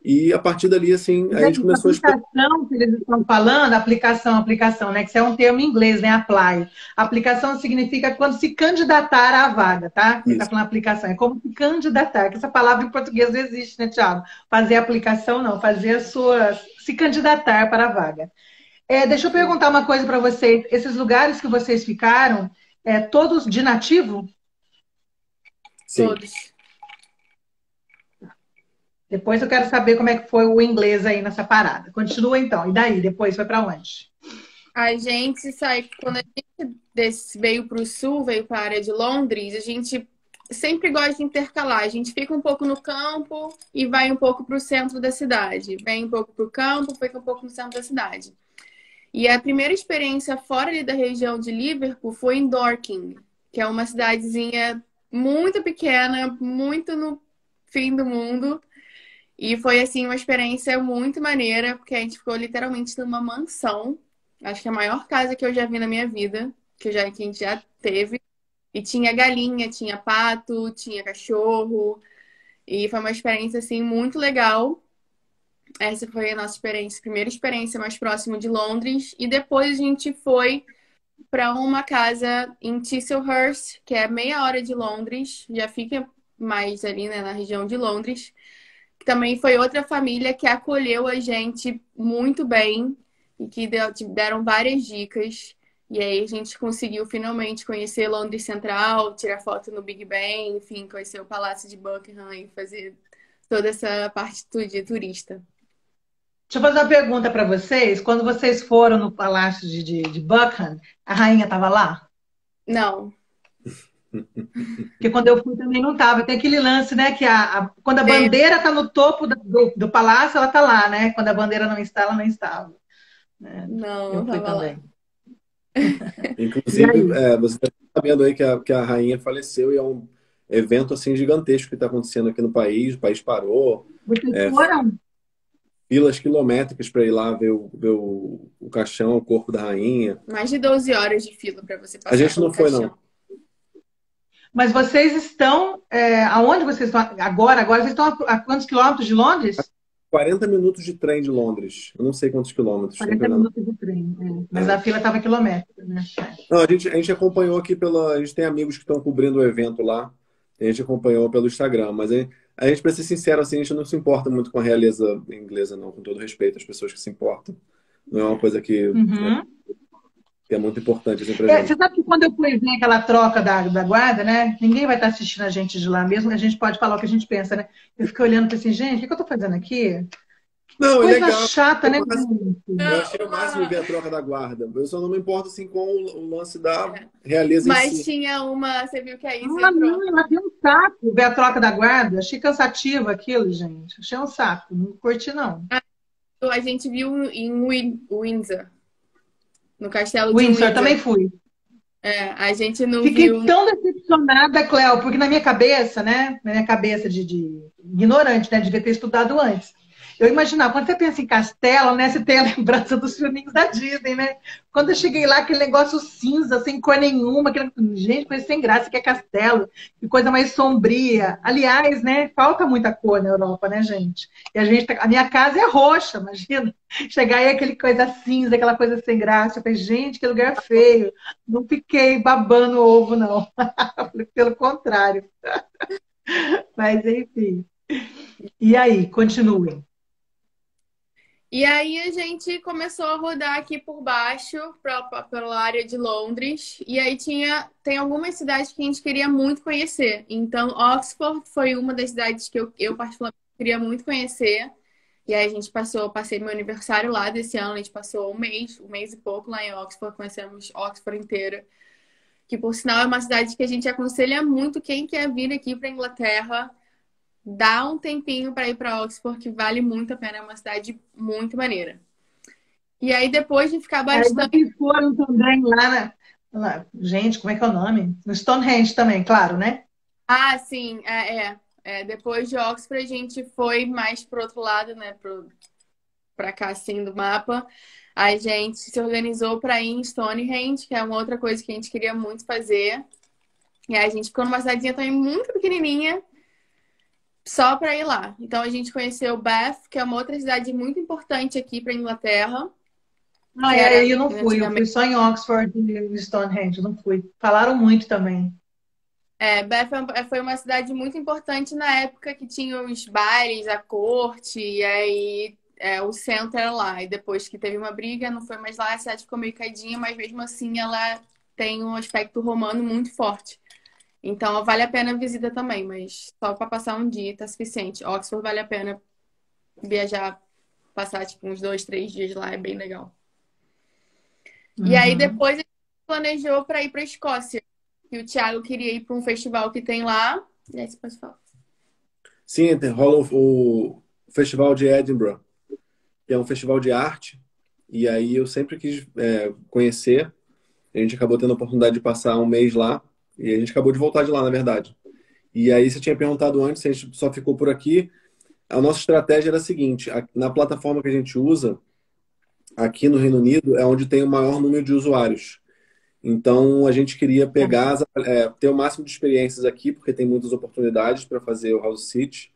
E a partir dali, assim, a gente Gente, a começou a explorar. aplicação que eles estão falando, aplicação, né? Que isso é um termo em inglês, né? Apply. Aplicação significa quando se candidatar à vaga, tá? Quem está Isso. falando aplicação, é como se candidatar, que essa palavra em português não existe, né, Thiago? Fazer aplicação, não, fazer a sua. Se candidatar para a vaga. Deixa eu perguntar uma coisa para vocês. Esses lugares que vocês ficaram, todos de nativo? Sim. Todos. Depois eu quero saber como é que foi o inglês aí nessa parada. Continua então. E daí? Depois foi para onde? A gente sai, quando a gente veio para o sul, veio para a área de Londres, a gente sempre gosta de intercalar. A gente fica um pouco no campo e vai um pouco para o centro da cidade. Vem um pouco para o campo, fica um pouco no centro da cidade. E a primeira experiência fora ali da região de Liverpool foi em Dorking, que é uma cidadezinha muito pequena, muito no fim do mundo. E foi, assim, uma experiência muito maneira, porque a gente ficou literalmente numa mansão. Acho que é a maior casa que eu já vi na minha vida, que a gente já teve. E tinha galinha, tinha pato, tinha cachorro. E foi uma experiência, assim, muito legal. Essa foi a nossa experiência, primeira experiência mais próxima de Londres. E depois a gente foi para uma casa em Chislehurst, que é meia hora de Londres. Já fica mais ali, né, na região de Londres. Que também foi outra família que acolheu a gente muito bem e que deram várias dicas. E aí a gente conseguiu finalmente conhecer Londres Central, tirar foto no Big Ben, enfim, conhecer o Palácio de Buckingham e fazer toda essa parte de turista. Deixa eu fazer uma pergunta para vocês. Quando vocês foram no Palácio de Buckingham, a rainha estava lá? Não. Porque quando eu fui também não estava. Tem aquele lance, né? Que quando a Tem. bandeira está no topo do palácio, ela está lá, né? Quando a bandeira não está, ela não estava. Não, Eu não fui tava lá. também. E Inclusive, aí? você está sabendo aí que a rainha faleceu e é um evento, assim, gigantesco que está acontecendo aqui no país. O país parou. Vocês foram? Filas quilométricas para ir lá ver o caixão, o corpo da rainha. Mais de 12 horas de fila para você passar A gente pelo não foi, caixão. não. Mas vocês estão. Aonde vocês estão agora? Agora vocês estão a quantos quilômetros de Londres? 40 minutos de trem de Londres. Eu não sei quantos quilômetros. 40 minutos de trem. Mas a fila estava quilométrica, né? Não, a gente acompanhou aqui a gente tem amigos que estão cobrindo o evento lá. A gente acompanhou pelo Instagram. Mas a gente, para ser sincero, assim, a gente não se importa muito com a realeza inglesa, não. Com todo respeito às pessoas que se importam. Não é uma coisa que é muito importante assim, pra gente. Você sabe que quando eu fui ver aquela troca da guarda, né? Ninguém vai estar assistindo a gente de lá mesmo, a gente pode falar o que a gente pensa, né? Eu fiquei olhando e falei assim, gente, o que eu tô fazendo aqui? Não, Coisa legal. chata, né? Eu achei o máximo ver a troca da guarda. Eu só não me importo assim com o lance da realeza em Mas si. tinha uma. Você viu que a Isa Ah, entrou. não, ela tem um saco ver a troca da guarda. Achei cansativo aquilo, gente. Achei um saco. Não curti, não. A gente viu em Windsor. No castelo de Windsor, Windsor. também fui. A gente não Fiquei viu. tão decepcionada, Cléo, porque na minha cabeça, né? Na minha cabeça de ignorante, né? Devia ter estudado antes. Eu imaginava, quando você pensa em castelo, né? Você tem a lembrança dos filminhos da Disney, né? Quando eu cheguei lá, aquele negócio cinza, sem cor nenhuma, gente, coisa sem graça, que é castelo, que coisa mais sombria. Aliás, né? Falta muita cor na Europa, né, gente? E a minha casa é roxa, imagina. Chegar aí aquele coisa cinza, aquela coisa sem graça. Eu falei, gente, que lugar feio. Não fiquei babando o ovo, não. Pelo contrário. Mas, enfim. E aí, continue. E aí a gente começou a rodar aqui por baixo, pela área de Londres. E aí tem algumas cidades que a gente queria muito conhecer. Então, Oxford foi uma das cidades que eu particularmente queria muito conhecer. E aí a gente passei meu aniversário lá desse ano, a gente passou um mês e pouco lá em Oxford, conhecemos Oxford inteira. Que por sinal é uma cidade que a gente aconselha muito quem quer vir aqui para Inglaterra. Dá um tempinho para ir para Oxford, que vale muito a pena, é uma cidade muito maneira. E aí, depois de ficar bastante. Vocês foram também gente, como é que é o nome? No Stonehenge também, claro, né? Ah, sim, depois de Oxford, a gente foi mais pro outro lado, né? Para cá, assim, do mapa. A gente se organizou para ir em Stonehenge, que é uma outra coisa que a gente queria muito fazer. E aí a gente ficou numa cidadezinha também muito pequenininha, só para ir lá. Então a gente conheceu Bath, que é uma outra cidade muito importante aqui para Inglaterra. Eu não fui, eu fui só em Oxford e Stonehenge, não fui. Falaram muito também. Bath foi uma cidade muito importante na época que tinha os bailes, a corte, e aí o centro era lá. E depois que teve uma briga, não foi mais lá, a cidade ficou meio caidinha, mas mesmo assim ela tem um aspecto romano muito forte. Então, vale a pena a visita também, mas só para passar um dia tá suficiente. Oxford vale a pena viajar, passar tipo uns 2, 3 dias lá, é bem legal. Uhum. E aí depois a gente planejou para ir para a Escócia. E o Thiago queria ir para um festival que tem lá. E aí você pode falar. Sim, rola o Festival de Edinburgh, que é um festival de arte. E aí eu sempre quis conhecer. A gente acabou tendo a oportunidade de passar um mês lá. E a gente acabou de voltar de lá, na verdade. E aí você tinha perguntado antes se a gente só ficou por aqui. A nossa estratégia era a seguinte: na plataforma que a gente usa, aqui no Reino Unido, é onde tem o maior número de usuários. Então, a gente queria ter o máximo de experiências aqui, porque tem muitas oportunidades para fazer o House City,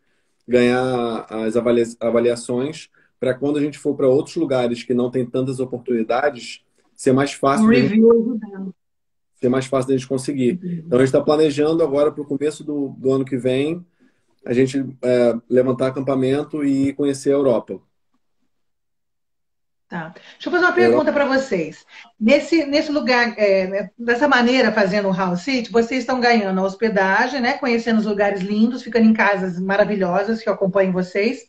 ganhar as avaliações, para quando a gente for para outros lugares que não tem tantas oportunidades, ser mais fácil. Ser mais fácil da gente conseguir. Então, a gente está planejando agora para o começo do ano que vem, a gente levantar acampamento e conhecer a Europa. Tá. Deixa eu fazer uma pergunta para vocês. Nesse lugar, dessa maneira, fazendo o House City, vocês estão ganhando a hospedagem, né? Conhecendo os lugares lindos, ficando em casas maravilhosas que eu acompanho vocês.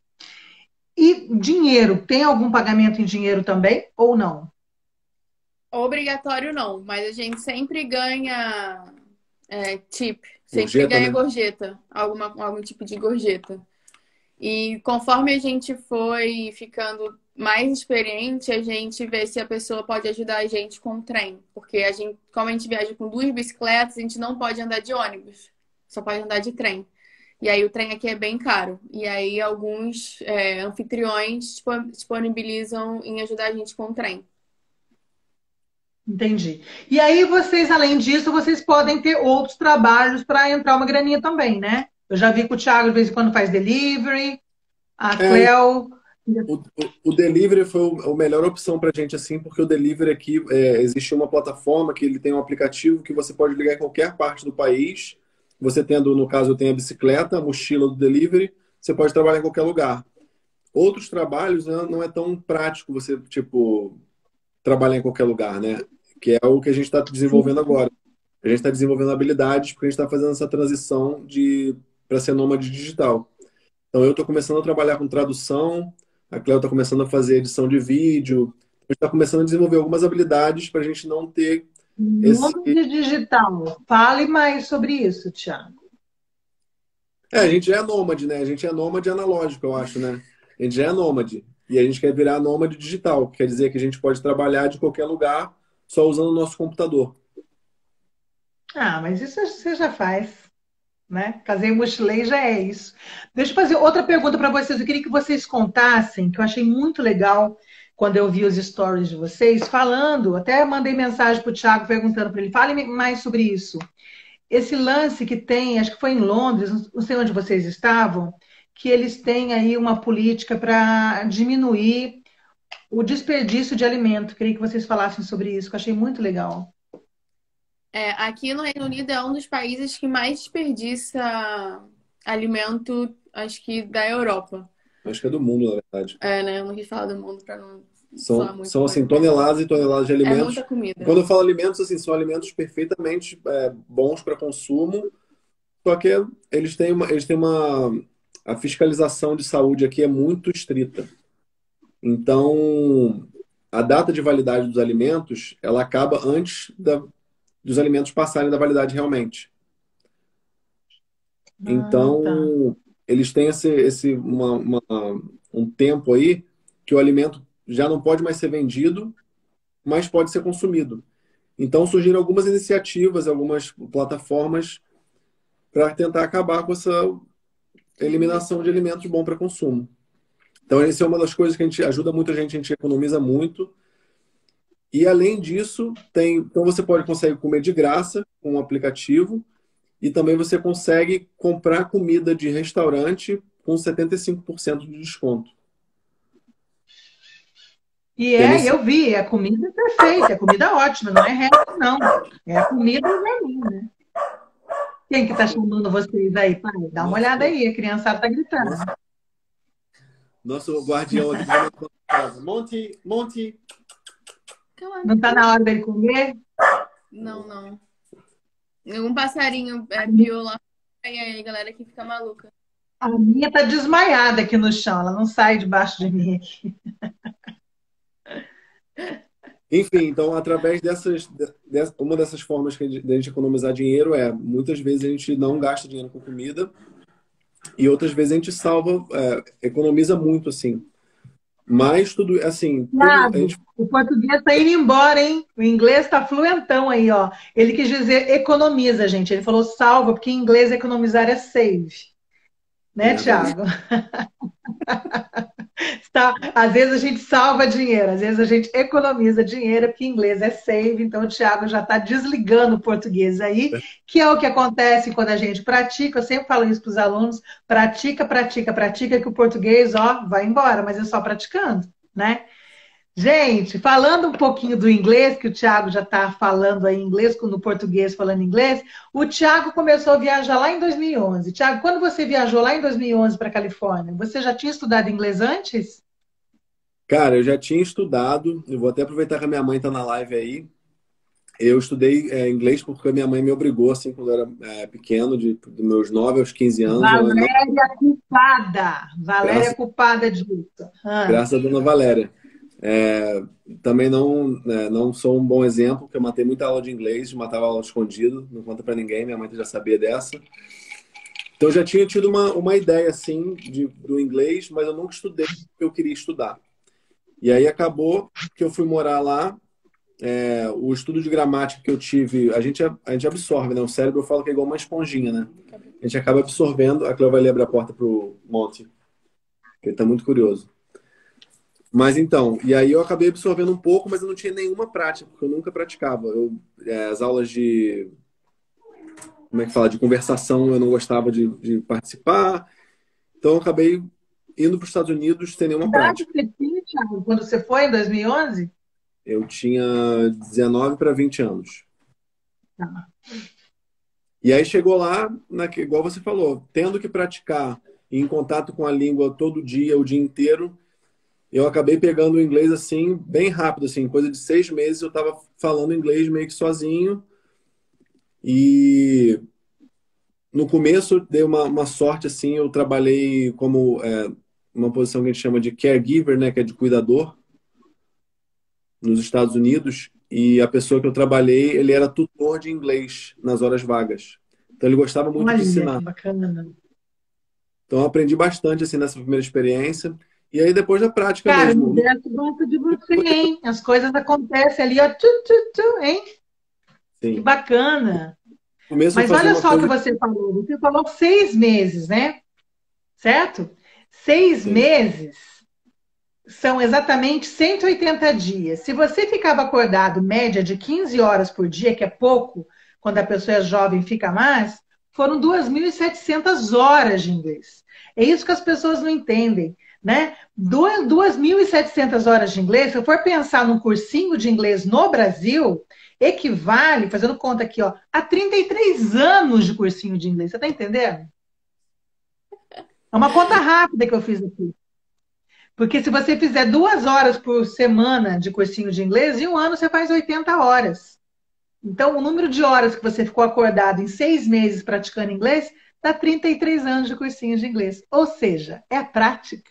E dinheiro, tem algum pagamento em dinheiro também ou não? Obrigatório não, mas a gente sempre ganha tip, sempre gorjeta, ganha né? Gorjeta, algum tipo de gorjeta. E conforme a gente foi ficando mais experiente, a gente vê se a pessoa pode ajudar a gente com o trem. Porque como a gente viaja com 2 bicicletas, a gente não pode andar de ônibus, só pode andar de trem. E aí o trem aqui é bem caro. E aí alguns anfitriões disponibilizam em ajudar a gente com o trem. Entendi. E aí vocês, além disso, vocês podem ter outros trabalhos para entrar uma graninha também, né? Eu já vi que o Thiago de vez em quando faz delivery, a Cleo... O delivery foi a melhor opção para a gente, assim, porque o delivery aqui, existe uma plataforma que ele tem um aplicativo que você pode ligar em qualquer parte do país. Você tendo, no caso, eu tenho a bicicleta, a mochila do delivery, você pode trabalhar em qualquer lugar. Outros trabalhos, né, não é tão prático você, trabalhar em qualquer lugar, né? Que é o que a gente está desenvolvendo agora. A gente está desenvolvendo habilidades porque a gente está fazendo essa transição para ser nômade digital. Então, eu estou começando a trabalhar com tradução, a Cleo está começando a fazer edição de vídeo, a gente está começando a desenvolver algumas habilidades para a gente não ter Nômade digital. Fale mais sobre isso, Thiago. A gente já é nômade, né? A gente é nômade analógico, eu acho, né? A gente já é nômade. E a gente quer virar nômade digital, que quer dizer que a gente pode trabalhar de qualquer lugar só usando o nosso computador. Ah, mas isso você já faz, né? Casei, mochilei, já é isso. Deixa eu fazer outra pergunta para vocês. Eu queria que vocês contassem, que eu achei muito legal quando eu vi os stories de vocês, falando, até mandei mensagem para o Thiago perguntando para ele, fale mais sobre isso. Esse lance que tem, acho que foi em Londres, não sei onde vocês estavam, que eles têm aí uma política para diminuir o desperdício de alimento. Queria que vocês falassem sobre isso, que eu achei muito legal. Aqui no Reino Unido é um dos países que mais desperdiça alimento, acho que da Europa. Acho que é do mundo, na verdade. Né? Eu não quis falar do mundo para não falar muito. São assim, toneladas e toneladas de alimentos. É muita comida. Quando eu falo alimentos, assim, são alimentos perfeitamente bons para consumo, só que a fiscalização de saúde aqui é muito estrita. Então, a data de validade dos alimentos, ela acaba antes dos alimentos passarem da validade realmente. Então, Tá. eles têm um tempo aí que o alimento já não pode mais ser vendido, mas pode ser consumido. Então, surgiram algumas iniciativas, algumas plataformas para tentar acabar com essa eliminação de alimentos bons para consumo. Então, essa é uma das coisas que ajuda muito a gente economiza muito. E, além disso, então você consegue comer de graça com um aplicativo e também você consegue comprar comida de restaurante com 75% de desconto. Eu vi, a comida é perfeita, a comida é ótima, não é resto, não. É a comida né? Quem que tá chamando vocês aí, pai? Dá uma olhada aí, a criançada tá gritando. Nosso guardião aqui de casa. Monty. Não tá na hora dele comer? Não. Um passarinho piou lá, e aí a galera aqui fica maluca. A minha tá desmaiada aqui no chão, ela não sai debaixo de mim aqui. Enfim, então, através uma dessas formas que a gente economizar dinheiro muitas vezes a gente não gasta dinheiro com comida e outras vezes a gente economiza muito, assim. Mas tudo, assim... O português tá indo embora, hein? O inglês tá fluentão aí, ó. Ele quis dizer economiza, gente. Ele falou salva, porque em inglês economizar é save. Né, Thiago? Às vezes a gente salva dinheiro, às vezes a gente economiza dinheiro, porque em inglês é save, então o Thiago já está desligando o português aí, que é o que acontece quando a gente pratica. Eu sempre falo isso para os alunos: pratica, que o português, vai embora, mas é só praticando, né? Gente, falando um pouquinho do inglês, que o Thiago já está falando aí inglês, no português falando inglês, o Thiago começou a viajar lá em 2011. Thiago, quando você viajou lá em 2011 para a Califórnia, você já tinha estudado inglês antes? Cara, eu já tinha estudado, eu vou até aproveitar que a minha mãe está na live aí. Eu estudei inglês porque a minha mãe me obrigou, assim, quando eu era pequeno, dos meus 9 aos 15 anos. Valéria culpada! Valéria culpada disso. Graças a dona Valéria. Também não sou um bom exemplo, porque eu matei muita aula de inglês, matava aula escondido, não conta pra ninguém, minha mãe já sabia dessa. Então eu já tinha tido uma ideia, assim, do inglês, mas eu nunca estudei o que eu queria estudar. E aí acabou que eu fui morar lá. O estudo de gramática que eu tive, a gente absorve, né? O cérebro, eu falo que é igual uma esponjinha, né? A gente acaba absorvendo. A Cleo vai abrir a porta pro Monty, que ele tá muito curioso. Mas então, e aí eu acabei absorvendo um pouco, mas eu não tinha nenhuma prática, porque eu nunca praticava. As aulas de... Como é que fala? De conversação, eu não gostava de participar. Então eu acabei indo para os Estados Unidos sem nenhuma prática. Você tinha, Thiago, quando você foi em 2011? Eu tinha 19 para 20 anos. Tá. E aí chegou lá, igual você falou, tendo que praticar em contato com a língua todo dia, o dia inteiro, eu acabei pegando o inglês assim, bem rápido, assim, coisa de 6 meses eu estava falando inglês meio que sozinho. E no começo dei uma sorte, assim, eu trabalhei como uma posição que a gente chama de caregiver, né, que é de cuidador, nos Estados Unidos, e a pessoa que eu trabalhei, ele era tutor de inglês nas horas vagas. Então ele gostava muito de ensinar. Bacana. Então eu aprendi bastante assim nessa primeira experiência. E aí depois da prática mesmo. Cara, eu gosto de você, hein? As coisas acontecem ali, ó, hein? Sim. Que bacana. começo eu Mas fazia olha uma só o que coisa. você falou. Você falou 6 meses, né? Certo? Seis Sim. meses são exatamente 180 dias. Se você ficava acordado média de 15 horas por dia, que é pouco, quando a pessoa é jovem fica mais, foram 2.700 horas de inglês. É isso que as pessoas não entendem, né? 2.700 horas de inglês, se eu for pensar num cursinho de inglês no Brasil, equivale, fazendo conta aqui, ó, a 33 anos de cursinho de inglês. Você está entendendo? É uma conta rápida que eu fiz aqui. Porque se você fizer 2 horas por semana de cursinho de inglês, em um ano você faz 80 horas. Então, o número de horas que você ficou acordado em 6 meses praticando inglês dá 33 anos de cursinho de inglês. Ou seja, é a prática.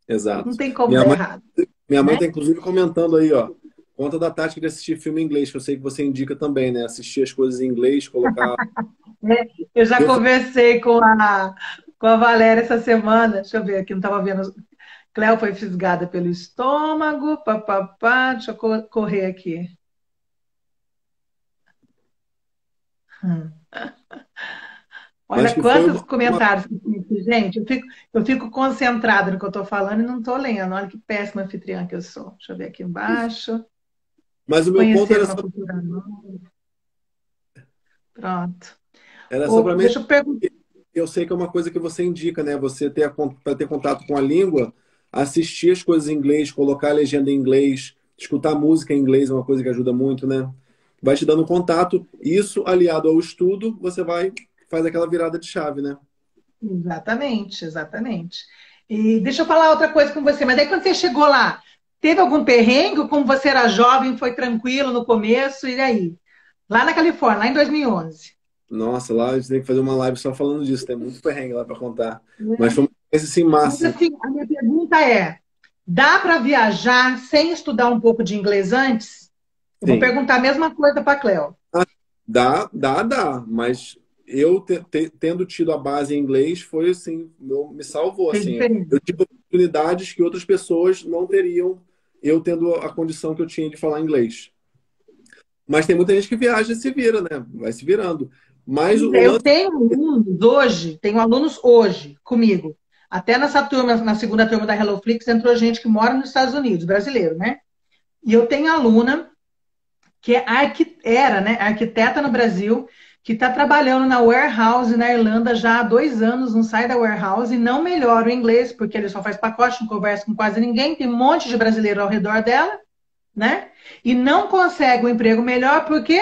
Não Exato. tem como Minha dar mãe, errado, minha mãe né? tá inclusive comentando aí, ó. Conta da tática de assistir filme em inglês, que eu sei que você indica também, né? Assistir as coisas em inglês, colocar. É, eu já Eu, conversei com a Valéria essa semana. Deixa eu ver aqui, não estava vendo. Cléo foi fisgada pelo estômago, papapá. Deixa eu correr aqui. Hum. acho Olha que foi quantos comentários que tem aqui, gente. Eu fico concentrada no que eu estou falando e não estou lendo. Olha que péssima anfitriã que eu sou. Deixa eu ver aqui embaixo. Mas o meu ponto Conhecer uma cultura nova. Pronto. era só para Deixa eu perguntar. eu sei que é uma coisa que você indica, né? Você ter para ter contato com a língua, assistir as coisas em inglês, colocar a legenda em inglês, escutar música em inglês é uma coisa que ajuda muito, né? Vai te dando contato. Isso aliado ao estudo, você vai faz aquela virada de chave, né? Exatamente, exatamente. E deixa eu falar outra coisa com você. Mas aí quando você chegou lá, teve algum perrengue? Como você era jovem, foi tranquilo no começo? E aí? Lá na Califórnia, lá em 2011. Nossa, lá a gente tem que fazer uma live só falando disso, tem muito perrengue lá para contar. Mas foi uma experiência assim Mas máxima. assim, a minha pergunta é: dá para viajar sem estudar um pouco de inglês antes? Eu vou Sim. perguntar a mesma coisa para a Cleo. Dá, mas eu tendo tido a base em inglês foi assim, me salvou Fez assim. diferença. Eu tive oportunidades que outras pessoas não teriam, eu tendo a condição que eu tinha de falar inglês. Mas tem muita gente que viaja e se vira, né? Vai se virando. Mas o Eu lance, tenho alunos hoje comigo. Até nessa turma, na segunda turma da HelloFlix, entrou gente que mora nos Estados Unidos, brasileiro, né? E eu tenho aluna que era, né, arquiteta no Brasil, que está trabalhando na warehouse na Irlanda já há 2 anos, não sai da warehouse e não melhora o inglês, porque ele só faz pacote, não conversa com quase ninguém, tem um monte de brasileiro ao redor dela, né? E não consegue um emprego melhor porque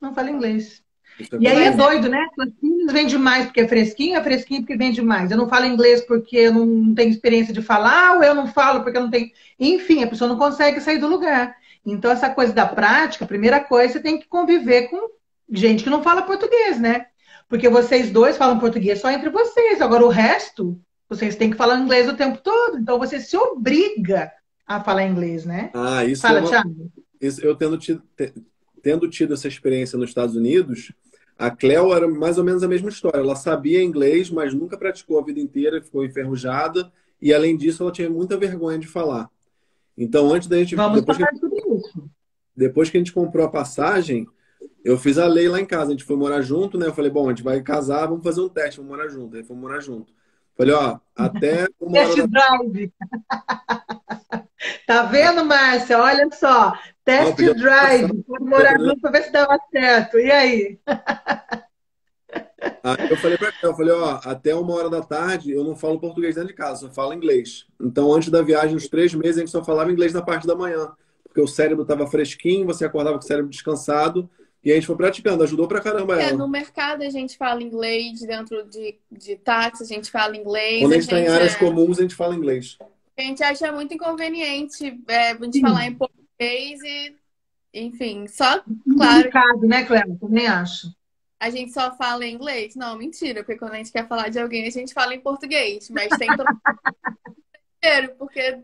não fala inglês. isso E aí é Mas acontece. é, doido, né? Flasquinhos vende mais porque é fresquinho porque vende mais. Eu não falo inglês porque eu não tenho experiência de falar, ou eu não falo porque eu não tenho. Enfim, a pessoa não consegue sair do lugar. Então, essa coisa da prática, a primeira coisa, você tem que conviver com gente que não fala português, né? Porque vocês dois falam português só entre vocês. Agora, o resto, vocês têm que falar inglês o tempo todo. Então, você se obriga a falar inglês, né? Ah, isso é Fala, uma Thiago. eu tendo tido essa experiência nos Estados Unidos, a Cleo era mais ou menos a mesma história. Ela sabia inglês, mas nunca praticou a vida inteira, ficou enferrujada, e além disso, ela tinha muita vergonha de falar. Então, antes da gente, Vamos falar sobre isso. depois que a gente comprou a passagem, eu fiz a lei lá em casa. A gente foi morar junto, né? Eu falei, bom, a gente vai casar, vamos fazer um teste, vamos morar junto. Aí fomos morar junto. Falei, ó, até uma hora Test da drive. Tá vendo, Márcia? Olha só. Não, Test podia passar. drive. Pode morar junto para ver se dava certo. E aí? Aí eu falei pra ela, eu falei, ó, até uma hora da tarde eu não falo português dentro de casa, só falo inglês. Então, antes da viagem, uns 3 meses, a gente só falava inglês na parte da manhã, porque o cérebro estava fresquinho, você acordava com o cérebro descansado, e a gente foi praticando, ajudou pra caramba no ela. mercado a gente fala inglês, dentro de táxi a gente fala inglês, Quando a gente está em áreas comuns, a gente fala inglês. a gente acha muito inconveniente a gente falar em Sim. português e, enfim, só, Muito claro, delicado, né, Cléo? Também acho. a gente só fala em inglês. Não, mentira, porque quando a gente quer falar de alguém, a gente fala em português, mas tem todo brasileiro, porque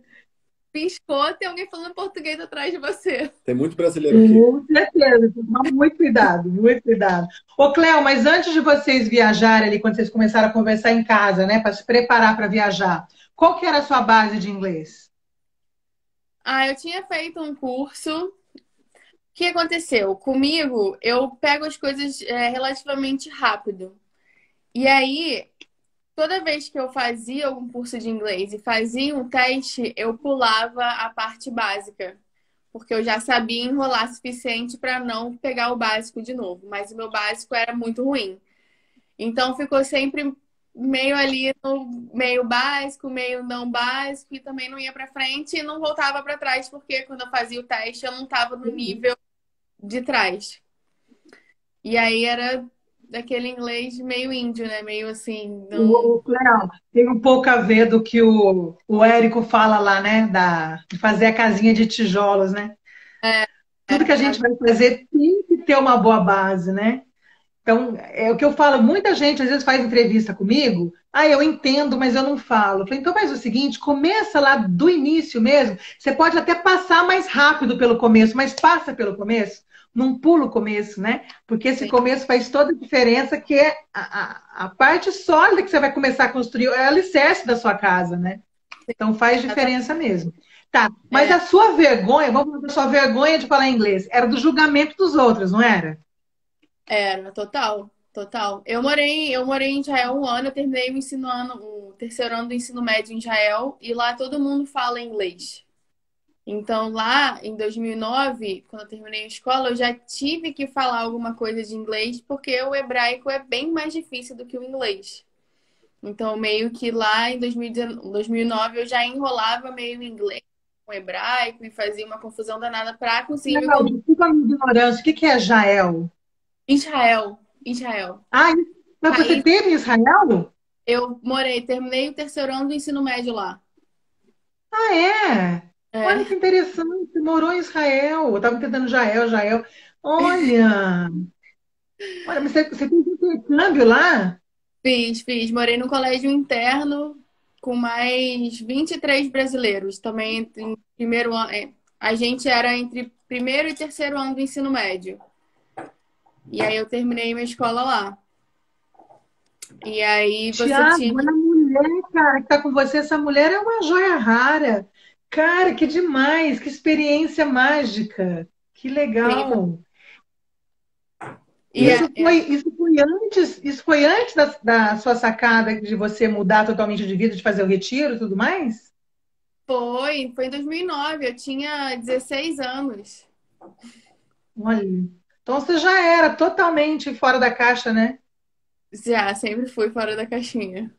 piscou, tem alguém falando português atrás de você. Tem muito brasileiro aqui. Com certeza. Toma muito cuidado, muito cuidado. Ô, Cléo, mas antes de vocês viajarem ali, quando vocês começaram a conversar em casa, né, para se preparar para viajar, qual que era a sua base de inglês? Ah, eu tinha feito um curso que aconteceu? Comigo, eu pego as coisas relativamente rápido. E aí, toda vez que eu fazia algum curso de inglês e fazia um teste, eu pulava a parte básica. Porque eu já sabia enrolar suficiente para não pegar o básico de novo. Mas o meu básico era muito ruim. Então ficou sempre meio ali no meio básico, meio não básico, e também não ia para frente e não voltava para trás, porque quando eu fazia o teste eu não estava no nível de trás. E aí era daquele inglês meio índio, né? Meio assim, não. Cléo, tem um pouco a ver do que o Érico fala lá, né? De fazer a casinha de tijolos, né? Tudo que a gente vai fazer tem que ter uma boa base, né? Então, é o que eu falo, muita gente às vezes faz entrevista comigo, eu entendo, mas eu não falo. Eu falei, então faz o seguinte, começa lá do início mesmo, você pode até passar mais rápido pelo começo, mas passa pelo começo, não pula o começo, né? Porque esse Sim. começo faz toda a diferença, que é a parte sólida que você vai começar a construir, é o alicerce da sua casa, né? Então faz diferença mesmo. Tá, mas a sua vergonha, vamos falar da sua vergonha de falar inglês, era do julgamento dos outros, não era? Era, total, total. Eu morei em Israel um ano, eu terminei o terceiro ano do ensino médio em Israel, e lá todo mundo fala inglês. Então, lá em 2009, quando eu terminei a escola, eu já tive que falar alguma coisa de inglês, porque o hebraico é bem mais difícil do que o inglês. Então, meio que lá em 2009 eu já enrolava meio inglês com hebraico e fazia uma confusão danada para conseguir me Não, comunicar. desculpa a minha ignorância, o que é Jael? Israel, Israel. Ah, mas você País, teve em Israel? terminei o terceiro ano do ensino médio lá. Ah, é? Olha É, que interessante, você morou em Israel. Eu estava entendendo Jael, Jael. Olha, olha, mas você fez intercâmbio lá? fiz. Morei no colégio interno com mais 23 brasileiros. Também em primeiro ano. A gente era entre primeiro e terceiro ano do ensino médio. E aí eu terminei minha escola lá. E aí você tinha Tiago, que. olha a mulher, cara, que está com você. Essa mulher é uma joia rara. Cara, que demais, que experiência mágica. Que Sim, legal. e é, é, Isso foi antes da sua sacada de você mudar totalmente de vida, de fazer o retiro e tudo mais? foi em 2009. Eu tinha 16 anos. Olha, então você já era totalmente fora da caixa, né? Já, sempre fui fora da caixinha.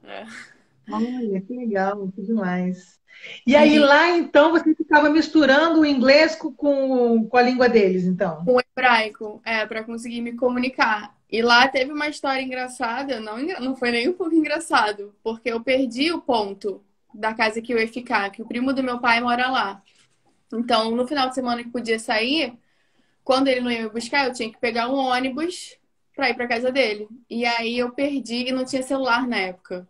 Olha, que legal, que demais. E aí E lá, então, você ficava misturando o inglês com a língua deles, então? com hebraico, para conseguir me comunicar. E lá teve uma história engraçada, não foi nem um pouco engraçado, porque eu perdi o ponto da casa que eu ia ficar, que o primo do meu pai mora lá. Então, no final de semana que podia sair, quando ele não ia me buscar, eu tinha que pegar um ônibus para ir para casa dele. E aí eu perdi e não tinha celular na época.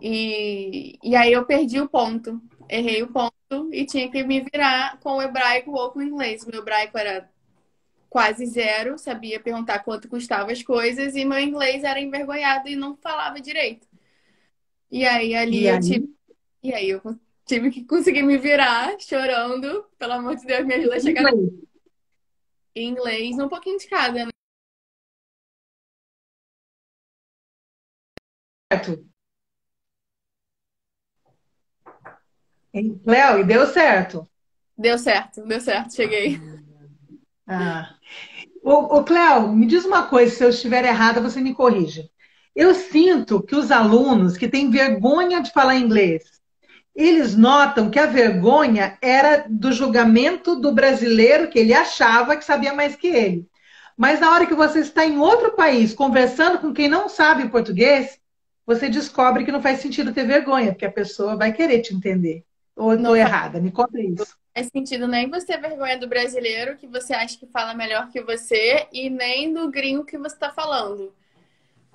E aí eu perdi o ponto. Errei o ponto e tinha que me virar com o hebraico ou com o inglês. Meu hebraico era quase zero, sabia perguntar quanto custava as coisas, e meu inglês era envergonhado e não falava direito. E aí ali E eu aí? tive, e aí eu tive que conseguir me virar, chorando, pelo amor de Deus, me ajuda a chegar Inglês. em inglês, um pouquinho de cada, né? Certo. Hein, Léo, e deu certo. Deu certo, cheguei. Ah. Ô, Cléo, me diz uma coisa, se eu estiver errada, você me corrige. Eu sinto que os alunos que têm vergonha de falar inglês, eles notam que a vergonha era do julgamento do brasileiro, que ele achava que sabia mais que ele. Mas na hora que você está em outro país, conversando com quem não sabe português, você descobre que não faz sentido ter vergonha, porque a pessoa vai querer te entender. Ou eu estou Não errada? Me conta isso. faz sentido nem você ter vergonha do brasileiro que você acha que fala melhor que você e nem do gringo que você está falando.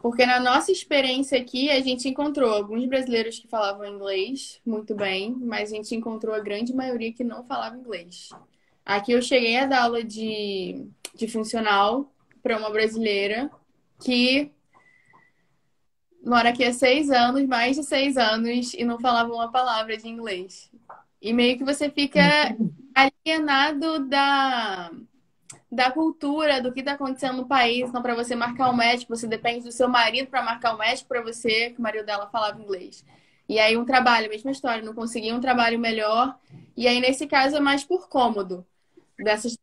Porque na nossa experiência aqui, a gente encontrou alguns brasileiros que falavam inglês muito bem, mas a gente encontrou a grande maioria que não falava inglês. Aqui eu cheguei a dar aula de funcional para uma brasileira que mora aqui há 6 anos, mais de 6 anos, e não falava uma palavra de inglês. E meio que você fica alienado da cultura, do que está acontecendo no país. Então, para você marcar um médico, você depende do seu marido para marcar um médico para você, que o marido dela falava inglês. E aí um trabalho, mesma história, não conseguia um trabalho melhor. E aí, nesse caso, é mais por cômodo dessas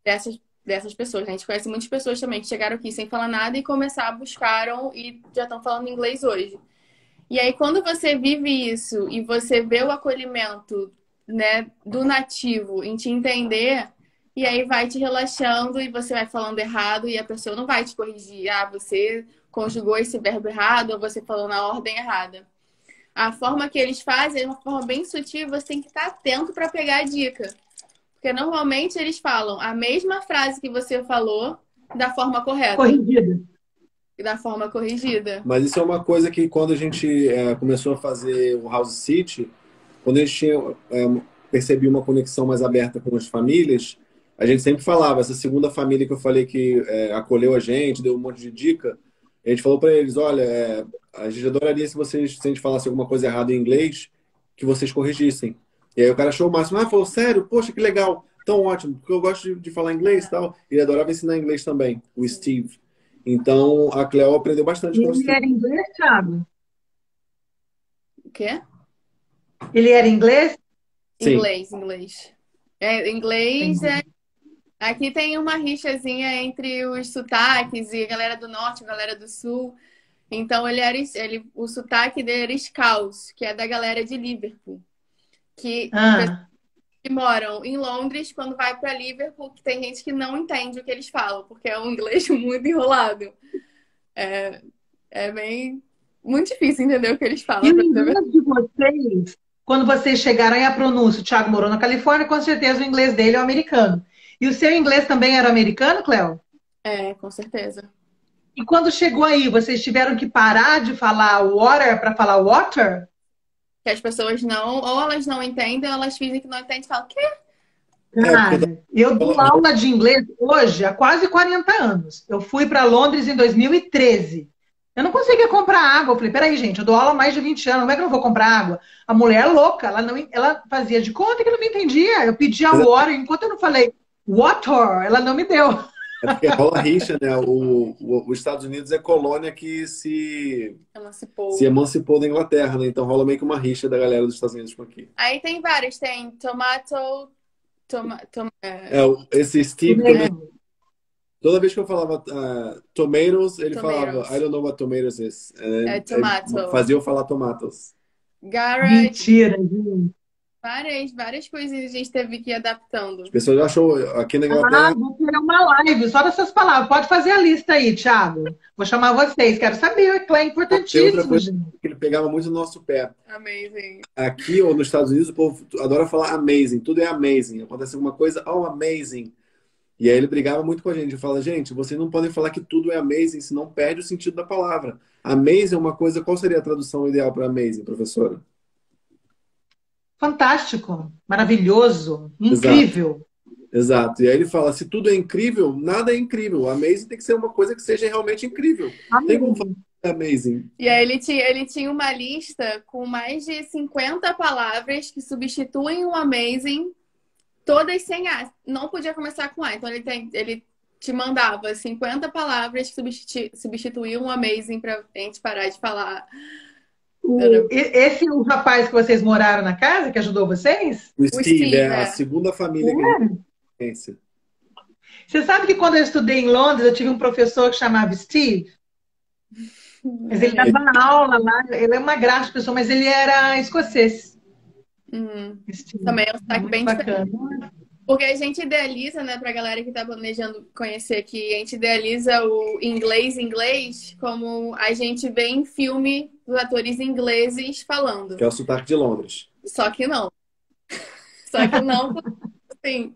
pessoas, né? A gente conhece muitas pessoas também que chegaram aqui sem falar nada e começaram, buscaram e já estão falando inglês hoje. E aí, quando você vive isso e você vê o acolhimento, né, do nativo em te entender, e aí vai te relaxando e você vai falando errado e a pessoa não vai te corrigir. Ah, você conjugou esse verbo errado ou você falou na ordem errada. A forma que eles fazem é uma forma bem sutil, você tem que estar atento para pegar a dica. Porque normalmente eles falam a mesma frase que você falou da forma correta. Corrigida. Da forma corrigida. Mas isso é uma coisa que quando a gente começou a fazer o House City, quando a gente percebia uma conexão mais aberta com as famílias, a gente sempre falava, essa segunda família que eu falei que acolheu a gente, deu um monte de dica, a gente falou para eles, olha, a gente adoraria se a gente falasse alguma coisa errada em inglês, que vocês corrigissem. E aí o cara achou o máximo, falou, sério? Poxa, que legal, tão ótimo, porque eu gosto de falar inglês e tal. E ele adorava ensinar inglês também, o Steve. Então, a Cleo aprendeu bastante com o Steve. Ele era inglês, Thiago? O quê? Ele era inglês? Sim. Inglês. Inglês é... Aqui tem uma rixazinha entre os sotaques e a galera do norte, a galera do sul. Então, o sotaque dele era Scouse, que é da galera de Liverpool. Que moram em Londres, quando vai para Liverpool, que tem gente que não entende o que eles falam, porque é um inglês muito enrolado. É bem... muito difícil entender o que eles falam. E o inglês de vocês, quando vocês chegaram aí a pronúncia, o Thiago morou na Califórnia, com certeza o inglês dele é o americano. E o seu inglês também era americano, Cleo? Com certeza. E quando chegou aí, vocês tiveram que parar de falar water para falar water? Que as pessoas ou elas não entendem, ou elas fingem que não entendem e falam, o quê? Cara, eu dou aula de inglês hoje há quase 40 anos. Eu fui para Londres em 2013. Eu não conseguia comprar água. Eu falei, peraí, gente, eu dou aula há mais de 20 anos, como é que eu não vou comprar água? A mulher é louca, ela fazia de conta que não me entendia. Eu pedia water, enquanto eu não falei water, ela não me deu. É porque rola rixa, né? Os Estados Unidos é colônia que se emancipou da Inglaterra, né? Então rola meio que uma rixa da galera dos Estados Unidos com aqui. Aí tem vários, tem tomato... Esse Steve toda vez que eu falava tomatoes, ele falava I don't know what tomatoes is. Tomato. Fazia eu falar tomatoes. Garage. Mentira, gente. Várias coisas a gente teve que ir adaptando. As pessoas acham aqui na Inglaterra... vou ter uma live só dessas palavras. Pode fazer a lista aí, Thiago. Vou chamar vocês. Quero saber, é importantíssimo. Outra coisa que ele pegava muito no nosso pé. Amazing. Aqui ou nos Estados Unidos, o povo adora falar amazing. Tudo é amazing. Acontece alguma coisa, amazing. E aí ele brigava muito com a gente. Ele fala, gente, vocês não podem falar que tudo é amazing, senão perde o sentido da palavra. Amazing é uma coisa... Qual seria a tradução ideal para amazing, professora? Fantástico, maravilhoso, incrível. Exato. E aí ele fala, se tudo é incrível, nada é incrível. Amazing tem que ser uma coisa que seja realmente incrível. Tem como falar amazing. E aí ele tinha uma lista com mais de 50 palavras que substituem o amazing, todas sem A. Não podia começar com A. Então ele te mandava 50 palavras que substituíam o amazing pra gente parar de falar. Esse é o rapaz que vocês moraram na casa, que ajudou vocês? O Steve é a segunda família que a gente conhece. Você sabe que quando eu estudei em Londres, eu tive um professor que chamava Steve? Mas ele dava aula lá, ele é uma graça de pessoa, mas ele era escocês. Também é um sotaque bem bacana. Diferente. Porque a gente idealiza, né, pra galera que tá planejando conhecer aqui, a gente idealiza o inglês como a gente vê em filme dos atores ingleses falando. Que é o sotaque de Londres. Só que não. Só que não, assim,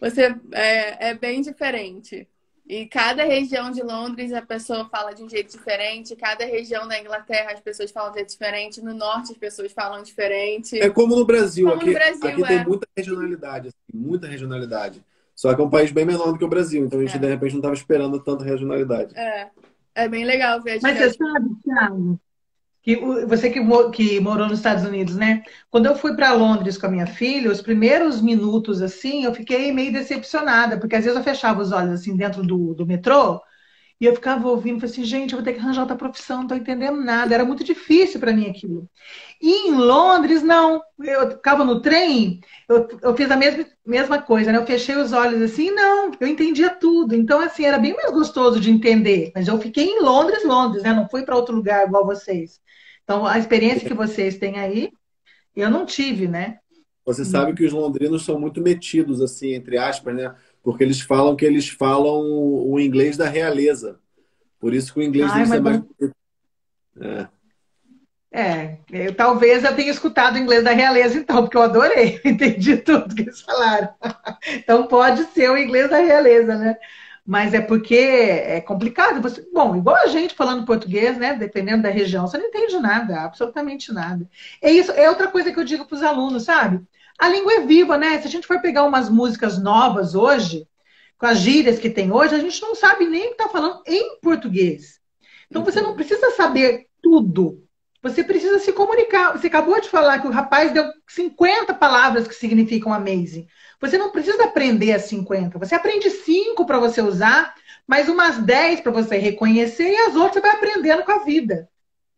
você é bem diferente. E cada região de Londres a pessoa fala de um jeito diferente, cada região da Inglaterra as pessoas falam de um jeito diferente, no norte as pessoas falam diferente. É como no Brasil. Como aqui no Brasil, aqui tem muita regionalidade, assim, muita regionalidade. Só que é um país bem menor do que o Brasil, então a gente de repente não estava esperando tanta regionalidade. É bem legal ver a Mas você sabe, Thiago, que morou nos Estados Unidos, né? Quando eu fui para Londres com a minha filha, os primeiros minutos, assim, eu fiquei meio decepcionada, porque às vezes eu fechava os olhos, assim, dentro do metrô, e eu ficava ouvindo, falei assim, gente, eu vou ter que arranjar outra profissão, não estou entendendo nada. Era muito difícil para mim aquilo. E em Londres, não. Eu ficava no trem, eu fiz a mesma coisa, né? Eu fechei os olhos assim, não, eu entendia tudo. Então, assim, era bem mais gostoso de entender. Mas eu fiquei em Londres, Londres, né? Não fui para outro lugar igual vocês. Então, a experiência que vocês têm aí, eu não tive, né? Você sabe que os londrinos são muito metidos, assim, entre aspas, né? Porque eles falam que eles falam o inglês da realeza. Por isso que o inglês Ai, deles é mas mais. não. É. Talvez eu tenha escutado o inglês da realeza, então, porque eu adorei, entendi tudo que eles falaram. Então pode ser o inglês da realeza, né? Mas é porque é complicado. Bom, igual a gente falando português, né? Dependendo da região, você não entende nada, absolutamente nada. É isso, é outra coisa que eu digo para os alunos, sabe? A língua é viva, né? Se a gente for pegar umas músicas novas hoje, com as gírias que tem hoje, a gente não sabe nem o que está falando em português. Então você não precisa saber tudo. Você precisa se comunicar. Você acabou de falar que o rapaz deu 50 palavras que significam amazing. Você não precisa aprender as 50. Você aprende 5 para você usar, mais umas 10 para você reconhecer e as outras você vai aprendendo com a vida.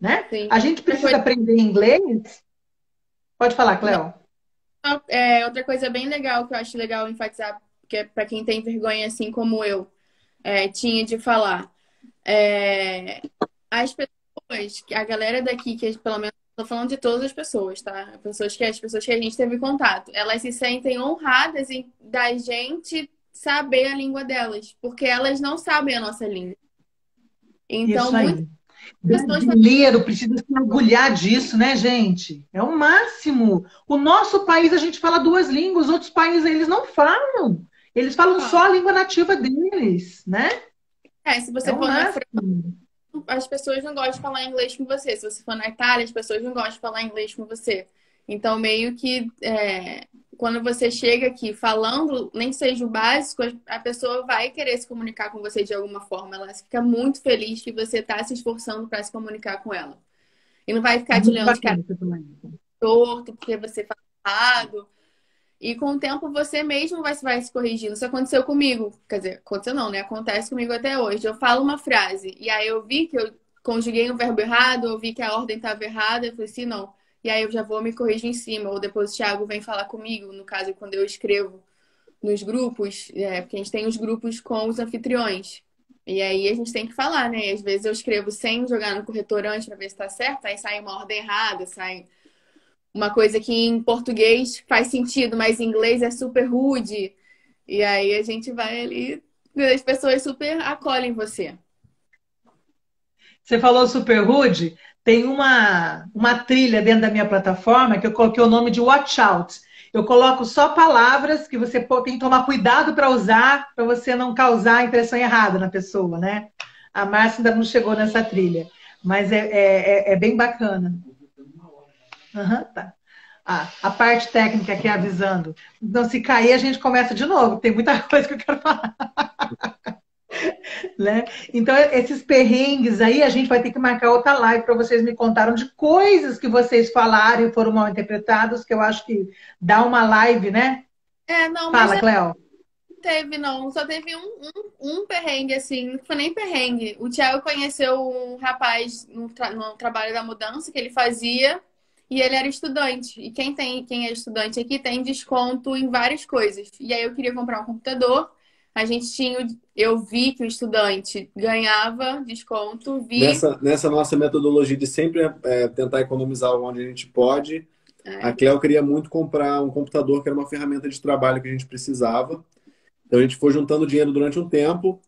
Né? Sim. A gente precisa aprender inglês. Pode falar, Cléo. Outra coisa bem legal que eu acho legal enfatizar, que é para quem tem vergonha, assim como eu, tinha de falar. As pessoas, a galera daqui, que pelo menos estou falando de todas as pessoas, tá? As pessoas que a gente teve contato, elas se sentem honradas da gente saber a língua delas, porque elas não sabem a nossa língua. Então, isso aí. Brasileiro precisa se orgulhar disso, né, gente? É o máximo. O nosso país, a gente fala 2 línguas, outros países eles não falam. Eles falam só a língua nativa deles, né? Se você for na França, as pessoas não gostam de falar inglês com você. Se você for na Itália, as pessoas não gostam de falar inglês com você. Então, meio que quando você chega aqui falando, nem seja o básico, a pessoa vai querer se comunicar com você de alguma forma. Ela fica muito feliz que você está se esforçando para se comunicar com ela. E não vai ficar de leão de cara torto porque você fala errado. E com o tempo você mesmo vai se corrigindo. Isso aconteceu comigo. Quer dizer, aconteceu não, né? Acontece comigo até hoje. Eu falo uma frase e aí eu vi que eu conjuguei um verbo errado, eu vi que a ordem estava errada, eu falei assim, não. E aí eu já vou me corrigir em cima. Ou depois o Thiago vem falar comigo, no caso, quando eu escrevo nos grupos, porque a gente tem os grupos com os anfitriões. E aí a gente tem que falar, né? E às vezes eu escrevo sem jogar no corretor antes para ver se está certo, aí sai uma ordem errada, sai uma coisa que em português faz sentido, mas em inglês é super rude. E aí a gente vai ali, as pessoas super acolhem você. Você falou super rude? Tem uma trilha dentro da minha plataforma que eu coloquei o nome de Watch Out. Eu coloco só palavras que você tem que tomar cuidado para usar, para você não causar a impressão errada na pessoa, né? A Márcia ainda não chegou nessa trilha, mas é bem bacana. Tá. A parte técnica aqui avisando. Então, se cair, a gente começa de novo. Tem muita coisa que eu quero falar. Né? Então, esses perrengues aí, a gente vai ter que marcar outra live para vocês me contaram de coisas que vocês falaram e foram mal interpretados, que eu acho que dá uma live, né? Não, Fala, mas Cléo. Não. Só teve um perrengue, assim. Não foi nem perrengue. O Thiago conheceu um rapaz no trabalho da mudança que ele fazia. E ele era estudante. E quem é estudante aqui tem desconto em várias coisas. E aí eu queria comprar um computador. Eu vi que o estudante ganhava desconto. Nessa nossa metodologia de sempre tentar economizar onde a gente pode, a Cléo queria muito comprar um computador que era uma ferramenta de trabalho que a gente precisava. Então a gente foi juntando dinheiro durante um tempo.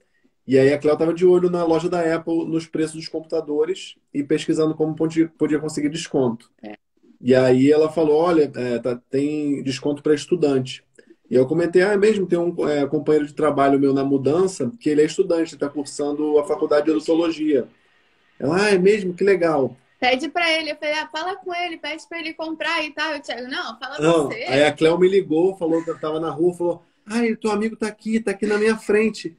E aí a Cléo estava de olho na loja da Apple, nos preços dos computadores e pesquisando como podia conseguir desconto. E aí ela falou, olha, tem desconto para estudante. E eu comentei, é mesmo, tem um companheiro de trabalho meu na mudança, que ele é estudante, está cursando a faculdade de odontologia. Ela, é mesmo? Que legal. Pede para ele, eu falei, fala com ele, pede para ele comprar e tal. Eu, Thiago, não, fala você. Aí a Cléo me ligou, falou que eu estava na rua, falou, teu amigo tá aqui na minha frente.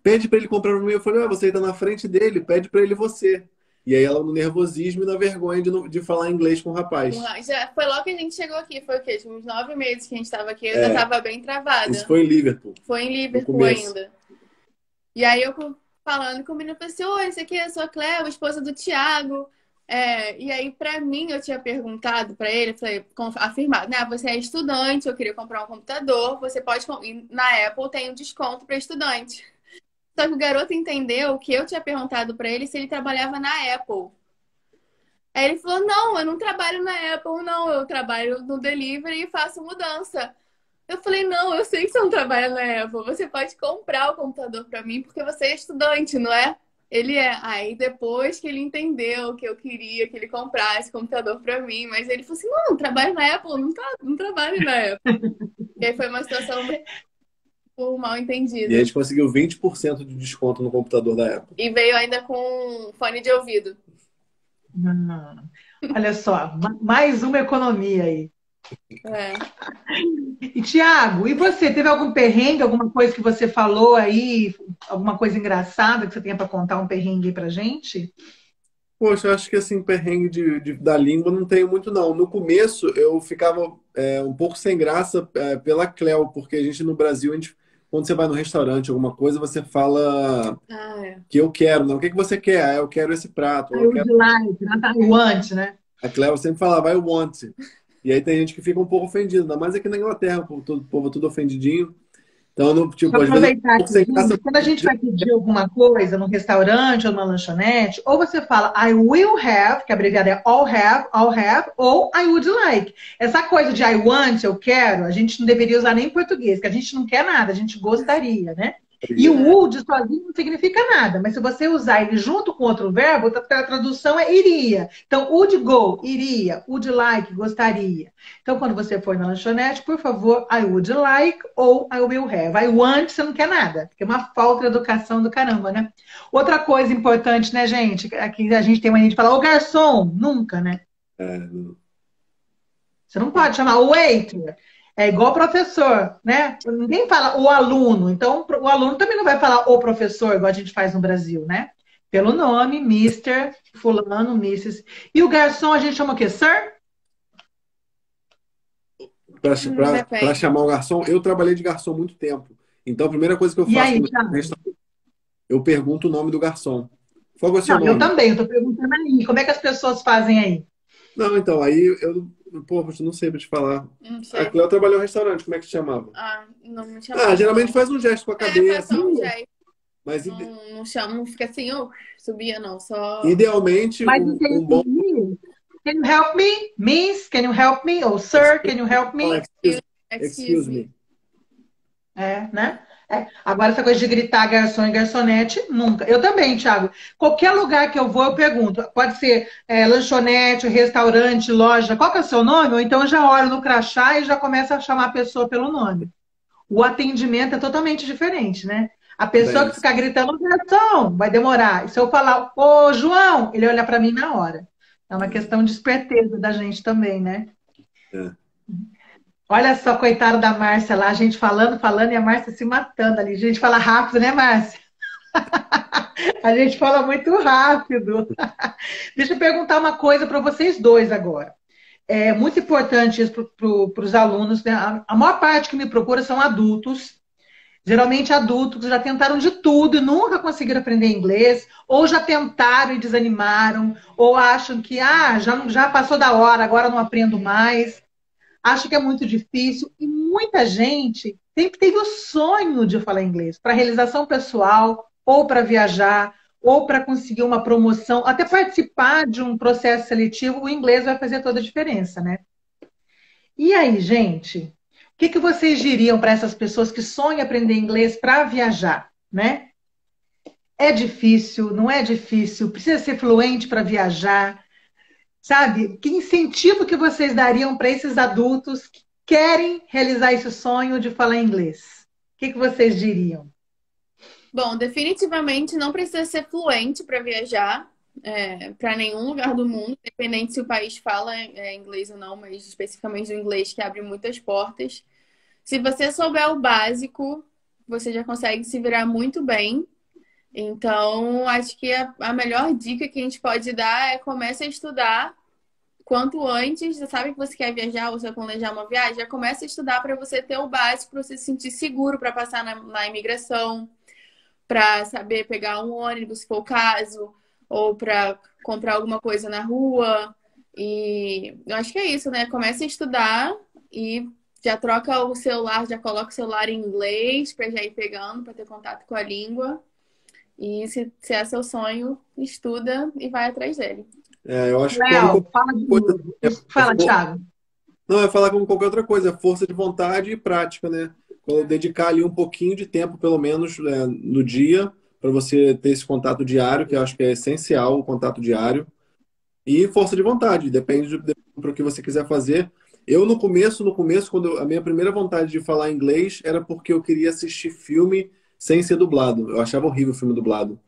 Pede para ele comprar no meu. Eu falei, você está na frente dele, pede para ele você. E aí ela no nervosismo e na vergonha de falar inglês com o rapaz. Já foi logo que a gente chegou aqui, foi o quê? Tipo, uns 9 meses que a gente estava aqui, eu É. ainda estava bem travada. Isso foi em Liverpool. Foi em No Liverpool começo. ainda. E aí eu falando com o menino, eu falei assim, oi, esse aqui é a sua Cleo, esposa do Thiago. E aí, pra mim, eu tinha perguntado pra ele, falei, afirmado, né? Você é estudante, eu queria comprar um computador, você pode... E na Apple tem um desconto pra estudante. Só que o garoto entendeu que eu tinha perguntado pra ele se ele trabalhava na Apple. Aí ele falou, não, eu não trabalho na Apple, não, eu trabalho no delivery e faço mudança. Eu falei, não, eu sei que você não trabalha na Apple, você pode comprar o computador pra mim porque você é estudante, não é? Ele é. Aí depois que ele entendeu que eu queria que ele comprasse computador pra mim, mas ele falou assim, não trabalho na Apple, não trabalho na Apple. E aí foi uma situação por mal entendida. E a gente conseguiu 20% de desconto no computador da Apple. E veio ainda com fone de ouvido. Olha só, mais uma economia aí. É. E Thiago, e você? Teve algum perrengue, alguma coisa que você falou aí, alguma coisa engraçada que você tenha para contar, um perrengue aí pra gente? Poxa, eu acho que assim, perrengue da língua não tenho muito, não. No começo eu ficava um pouco sem graça pela Cleo, porque a gente no Brasil, quando você vai no restaurante, alguma coisa, você fala que eu quero, não. O que que você quer? Ah, eu quero esse prato. I would like, I want, né? A Cleo sempre falava, I want. E aí tem gente que fica um pouco ofendido, ainda mais aqui na Inglaterra, o povo tudo ofendidinho. Então, tipo, às vezes, Aproveitar aqui, quando a gente vai pedir alguma coisa num restaurante ou numa lanchonete, ou você fala I will have, que abreviado é I'll have, ou I would like. Essa coisa de I want, eu quero, a gente não deveria usar nem em português, porque a gente não quer nada, a gente gostaria, né? E o would sozinho não significa nada, mas se você usar ele junto com outro verbo, a tradução é iria. Então, would go, iria, would like, gostaria. Então, quando você for na lanchonete, por favor, I would like ou I will have. I want, você não quer nada, porque é uma falta de educação do caramba, né? Outra coisa importante, né, gente? Aqui a gente tem mania de falar, ô garçom, nunca, né? Você não pode chamar o waiter. É igual professor, né? Ninguém fala o aluno. Então, o aluno também não vai falar o professor, igual a gente faz no Brasil, né? Pelo nome, Mr., fulano, Mrs. E o garçom, a gente chama o quê? Sir? Para chamar o garçom, eu trabalhei de garçom há muito tempo. Então, a primeira coisa que eu faço no restaurante, eu pergunto o nome do garçom. Qual é o seu nome? Eu também, eu tô perguntando aí. Como é que as pessoas fazem aí? Não, então, aí eu não sei pra te falar. Não sei. A Cleo trabalhou no restaurante, como é que te chamava? Não me chamava. Geralmente faz um gesto com a cabeça. Faz só um gesto. Mas não chama, não fica assim, subia não, só... Idealmente, um bom... Can you help me? Miss, can you help me? Ou sir, can you help me? Excuse me. Né? Agora, essa coisa de gritar garçom e garçonete, nunca. Eu também, Thiago. Qualquer lugar que eu vou, eu pergunto. Pode ser lanchonete, restaurante, loja. Qual que é o seu nome? Ou então eu já olho no crachá e já começo a chamar a pessoa pelo nome. O atendimento é totalmente diferente, né? A pessoa que ficar gritando, garçom, vai demorar. E se eu falar, ô, João, ele olha para mim na hora. É uma questão de esperteza da gente também, né? Olha só, coitada da Márcia lá, a gente falando, e a Márcia se matando ali. A gente fala rápido, né, Márcia? A gente fala muito rápido. Deixa eu perguntar uma coisa para vocês dois agora. É muito importante isso para os alunos, né? A maior parte que me procura são adultos. Geralmente adultos que já tentaram de tudo e nunca conseguiram aprender inglês, ou já tentaram e desanimaram, ou acham que já passou da hora, agora não aprendo mais. Acho que é muito difícil e muita gente sempre teve o sonho de falar inglês para realização pessoal, ou para viajar, ou para conseguir uma promoção, até participar de um processo seletivo, o inglês vai fazer toda a diferença, né? E aí, gente, o que vocês diriam para essas pessoas que sonham em aprender inglês para viajar, né? É difícil, não é difícil, precisa ser fluente para viajar. Sabe? Que incentivo que vocês dariam para esses adultos que querem realizar esse sonho de falar inglês? O que vocês diriam? Bom, definitivamente não precisa ser fluente para viajar para nenhum lugar do mundo, independente se o país fala inglês ou não, mas especificamente o inglês que abre muitas portas. Se você souber o básico, você já consegue se virar muito bem. Então, acho que a melhor dica que a gente pode dar é comece a estudar quanto antes. Você sabe que você quer viajar, você vai planejar uma viagem, já comece a estudar para você ter o básico, para você se sentir seguro para passar na imigração, para saber pegar um ônibus, se for o caso, ou para comprar alguma coisa na rua. E eu acho que é isso, né? Comece a estudar e já troca o celular, já coloca o celular em inglês para já ir pegando, para ter contato com a língua. E se é seu sonho, estuda e vai atrás dele. Eu acho que Léo, como fala de coisa, novo. Fala, Thiago. não, é falar como qualquer outra coisa, força de vontade e prática, né? Quando dedicar ali um pouquinho de tempo, pelo menos, né, no dia, para você ter esse contato diário, que eu acho que é essencial, o contato diário. E força de vontade, depende do que você quiser fazer. Eu, no começo, a minha primeira vontade de falar inglês era porque eu queria assistir filme sem ser dublado. Eu achava horrível o filme dublado.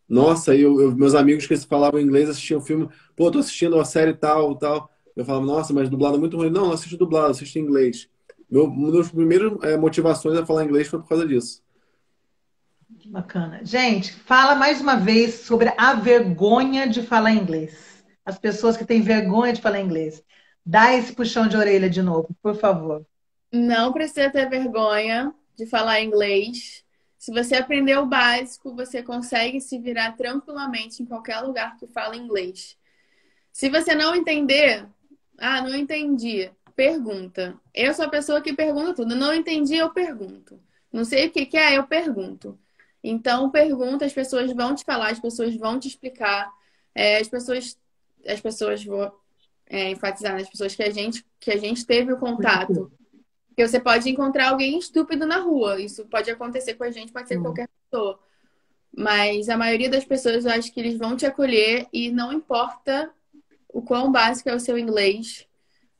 Nossa, meus amigos que falavam inglês assistiam filme, pô, tô assistindo uma série tal, tal. Eu falava, nossa, mas dublado é muito ruim. Não, assisto dublado, assisto em inglês. Uma das primeiras motivações a falar inglês foi por causa disso. Bacana. Gente, fala mais uma vez sobre a vergonha de falar inglês. As pessoas que têm vergonha de falar inglês. Dá esse puxão de orelha de novo, por favor. Não precisa ter vergonha de falar inglês. Se você aprender o básico, você consegue se virar tranquilamente em qualquer lugar que fala inglês. Se você não entender, não entendi, pergunta. Eu sou a pessoa que pergunta tudo. Não entendi, eu pergunto. Não sei o que é, eu pergunto. Então, pergunta, as pessoas vão te falar, as pessoas vão te explicar. As pessoas vou enfatizar nas pessoas que a gente teve o contato. Porque você pode encontrar alguém estúpido na rua. Isso pode acontecer com a gente, pode ser com qualquer pessoa. Mas a maioria das pessoas, eu acho que eles vão te acolher e não importa o quão básico é o seu inglês,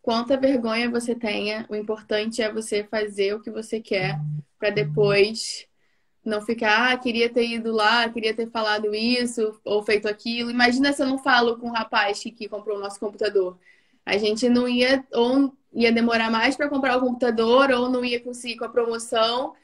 quanta vergonha você tenha, o importante é você fazer o que você quer para depois não ficar, queria ter ido lá, queria ter falado isso ou feito aquilo. Imagina se eu não falo com o rapaz que comprou o nosso computador. A gente não ia, ou ia demorar mais para comprar o computador, ou não ia conseguir com a promoção.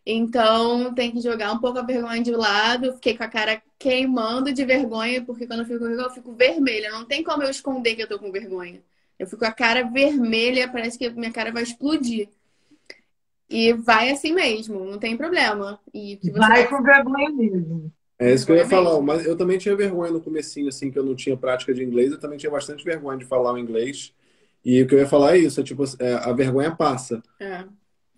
Então, tem que jogar um pouco a vergonha de lado. Fiquei com a cara queimando de vergonha, porque quando eu fico vermelha. Não tem como eu esconder que eu tô com vergonha. Eu fico com a cara vermelha, parece que minha cara vai explodir. E vai assim mesmo, não tem problema. E que você vai com vergonha mesmo. É isso que eu ia falar, mas eu também tinha vergonha no comecinho, assim, que eu não tinha prática de inglês, eu também tinha bastante vergonha de falar o inglês. E o que eu ia falar é isso, a vergonha passa.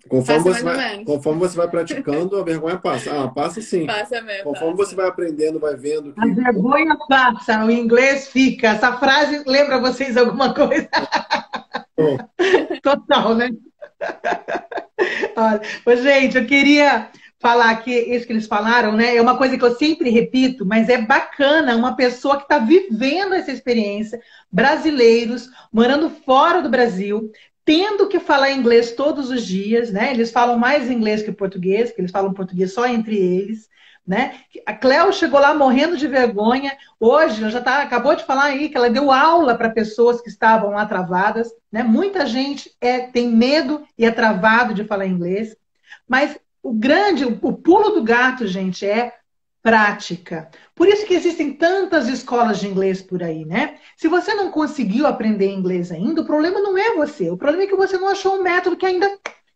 Conforme você vai praticando, a vergonha passa. Passa sim. Passa mesmo. Conforme você vai aprendendo, vai vendo que... A vergonha passa, o inglês fica. Essa frase lembra vocês alguma coisa? Total, né? Olha, gente, eu queria falar que isso que eles falaram, né? É uma coisa que eu sempre repito, mas é bacana uma pessoa que está vivendo essa experiência, brasileiros, morando fora do Brasil, tendo que falar inglês todos os dias, né? Eles falam mais inglês que português, que eles falam português só entre eles, né? A Cleo chegou lá morrendo de vergonha. Hoje, ela acabou de falar aí que ela deu aula para pessoas que estavam lá travadas, né? Muita gente tem medo e é travado de falar inglês, mas o pulo do gato, gente, é prática. Por isso que existem tantas escolas de inglês por aí, né? Se você não conseguiu aprender inglês ainda, o problema não é você. O problema é que você não achou um método que ainda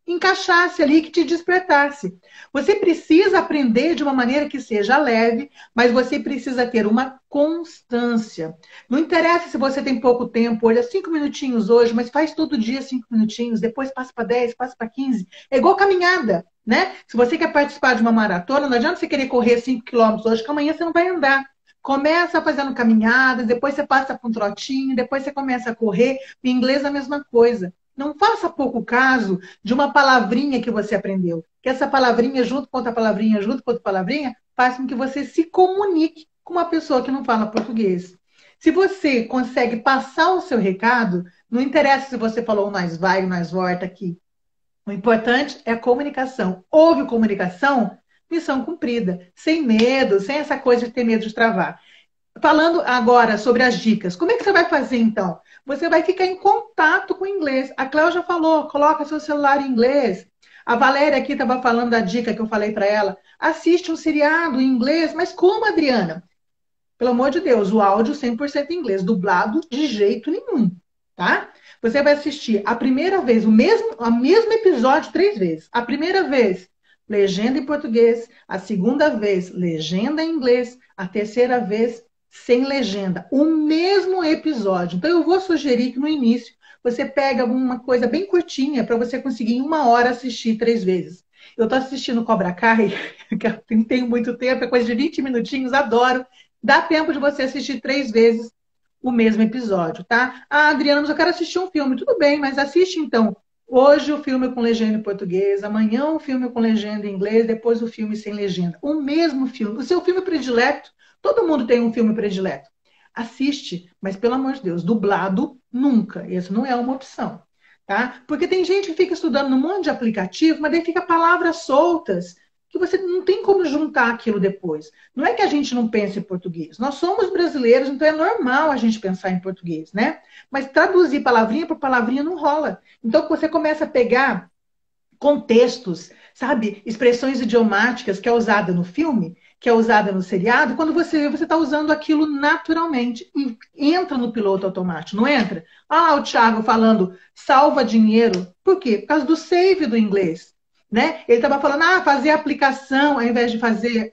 encaixasse ali, que te despertasse. Você precisa aprender de uma maneira que seja leve, mas você precisa ter uma constância. Não interessa se você tem pouco tempo, olha, 5 minutinhos hoje, mas faz todo dia 5 minutinhos, depois passa para 10, passa para 15. É igual caminhada, né? Se você quer participar de uma maratona, não adianta você querer correr 5 quilômetros hoje, que amanhã você não vai andar. Começa fazendo caminhada, depois você passa para um trotinho, depois você começa a correr. O inglês é a mesma coisa. Não faça pouco caso de uma palavrinha que você aprendeu. Que essa palavrinha, junto com outra palavrinha, junto com outra palavrinha, faz com que você se comunique com uma pessoa que não fala português. Se você consegue passar o seu recado, não interessa se você falou nós vai, nós volta aqui. O importante é a comunicação. Houve comunicação, missão cumprida. Sem medo, sem essa coisa de ter medo de travar. Falando agora sobre as dicas, como é que você vai fazer então? Você vai ficar em contato com o inglês. A Cléo já falou, coloca seu celular em inglês. A Valéria aqui estava falando da dica que eu falei para ela. Assiste um seriado em inglês. Mas como, Adriana? Pelo amor de Deus, o áudio 100% em inglês, dublado de jeito nenhum, tá? Você vai assistir a primeira vez, o mesmo episódio 3 vezes. A primeira vez, legenda em português. A segunda vez, legenda em inglês. A terceira vez, sem legenda. O mesmo episódio. Então, eu vou sugerir que no início você pega uma coisa bem curtinha para você conseguir em 1 hora assistir 3 vezes. Eu estou assistindo Cobra Kai, que eu não tenho muito tempo, é coisa de 20 minutinhos, adoro. Dá tempo de você assistir 3 vezes o mesmo episódio, tá? Ah, Adriana, mas eu quero assistir um filme. Tudo bem, mas assiste então. Hoje o filme com legenda em português, amanhã o filme com legenda em inglês, depois o filme sem legenda. O mesmo filme. O seu filme predileto, todo mundo tem um filme predileto. Assiste, mas pelo amor de Deus, dublado nunca. Isso não é uma opção, tá? Porque tem gente que fica estudando num monte de aplicativo, mas daí fica palavras soltas que você não tem como juntar aquilo depois. Não é que a gente não pense em português. Nós somos brasileiros, então é normal a gente pensar em português, né? Mas traduzir palavrinha por palavrinha não rola. Então você começa a pegar contextos, sabe? Expressões idiomáticas que é usada no filme, que é usada no seriado, quando você está usando aquilo naturalmente. E entra no piloto automático, não entra? Ah, o Thiago falando salva dinheiro. Por quê? Por causa do save do inglês. Né? Ele estava falando, fazer aplicação ao invés de fazer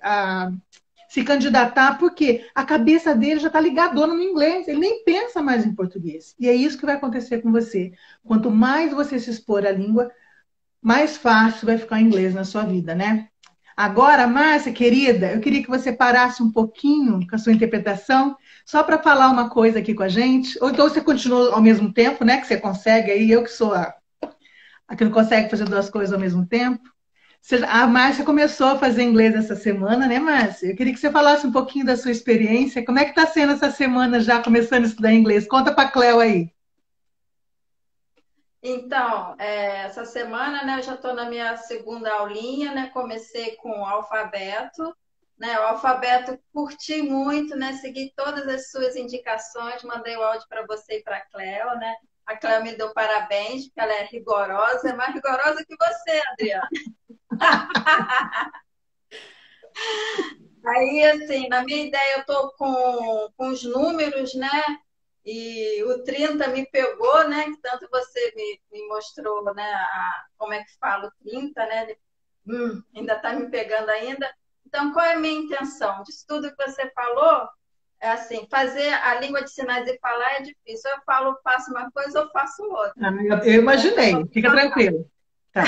se candidatar, porque a cabeça dele já está ligadona no inglês, ele nem pensa mais em português. E é isso que vai acontecer com você. Quanto mais você se expor à língua, mais fácil vai ficar o inglês na sua vida, né? Agora, Márcia, querida, eu queria que você parasse um pouquinho com a sua interpretação, só para falar uma coisa aqui com a gente. Ou então você continua ao mesmo tempo, né? Que você consegue aí, eu que sou a que não consegue fazer 2 coisas ao mesmo tempo. A Márcia começou a fazer inglês essa semana, né, Márcia? Eu queria que você falasse um pouquinho da sua experiência. Como é que está sendo essa semana já começando a estudar inglês? Conta para a Cleo aí. Então, essa semana, né, eu já estou na minha segunda aulinha, né? Comecei com o alfabeto, né? O alfabeto curti muito, né? Segui todas as suas indicações, mandei o áudio para você e para a Cleo, né? A Cleo me deu parabéns, porque ela é rigorosa, é mais rigorosa que você, Adriana. Aí, assim, na minha ideia, eu estou com os números, né? E o 30 me pegou, né? Que tanto você me mostrou, né? Como é que fala o 30, né? Ainda está me pegando ainda. Então, qual é a minha intenção? Disso tudo que você falou, é assim, fazer a língua de sinais e falar é difícil. Eu faço uma coisa ou faço outra. Eu imaginei, fica tranquilo. Tá.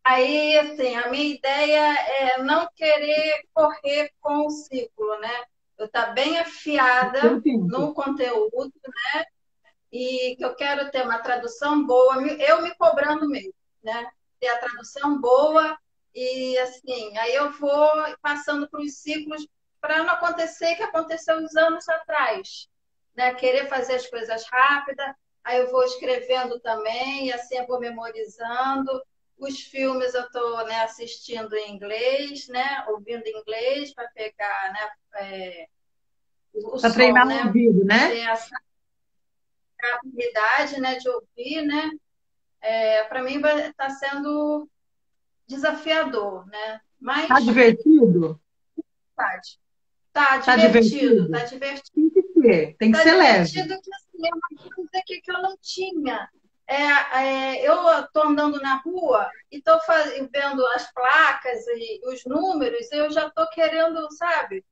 Aí, assim, a minha ideia é não querer correr com o ciclo, né? Eu estar bem afiada no conteúdo, né? E que eu quero ter uma tradução boa, eu me cobrando mesmo, né? Ter a tradução boa e, assim, aí eu vou passando por os ciclos para não acontecer o que aconteceu uns anos atrás, né? Querer fazer as coisas rápidas, aí eu vou escrevendo também, e assim eu vou memorizando. Os filmes eu estou, né, assistindo em inglês, né? Ouvindo em inglês para pegar, né? O som, treinar né? o ouvido, né? Ter essa habilidade, né, de ouvir, né? Para mim está sendo desafiador, né? Mas tá divertido? Tá divertido, tá divertido. Tem que ser leve. Que, assim, é uma coisa que eu não tinha. Eu estou andando na rua e estou vendo as placas e os números, eu já estou querendo, sabe,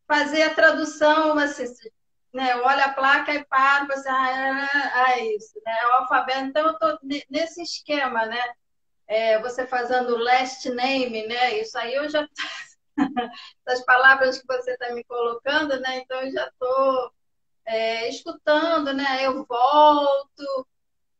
fazer a tradução, assim, né? Eu olho a placa e paro, assim, isso, né? O alfabeto. Então, eu estou nesse esquema, né? Você fazendo last name, né? Isso aí eu já... das palavras que você está me colocando, né? Então, eu já estou escutando, né? Eu volto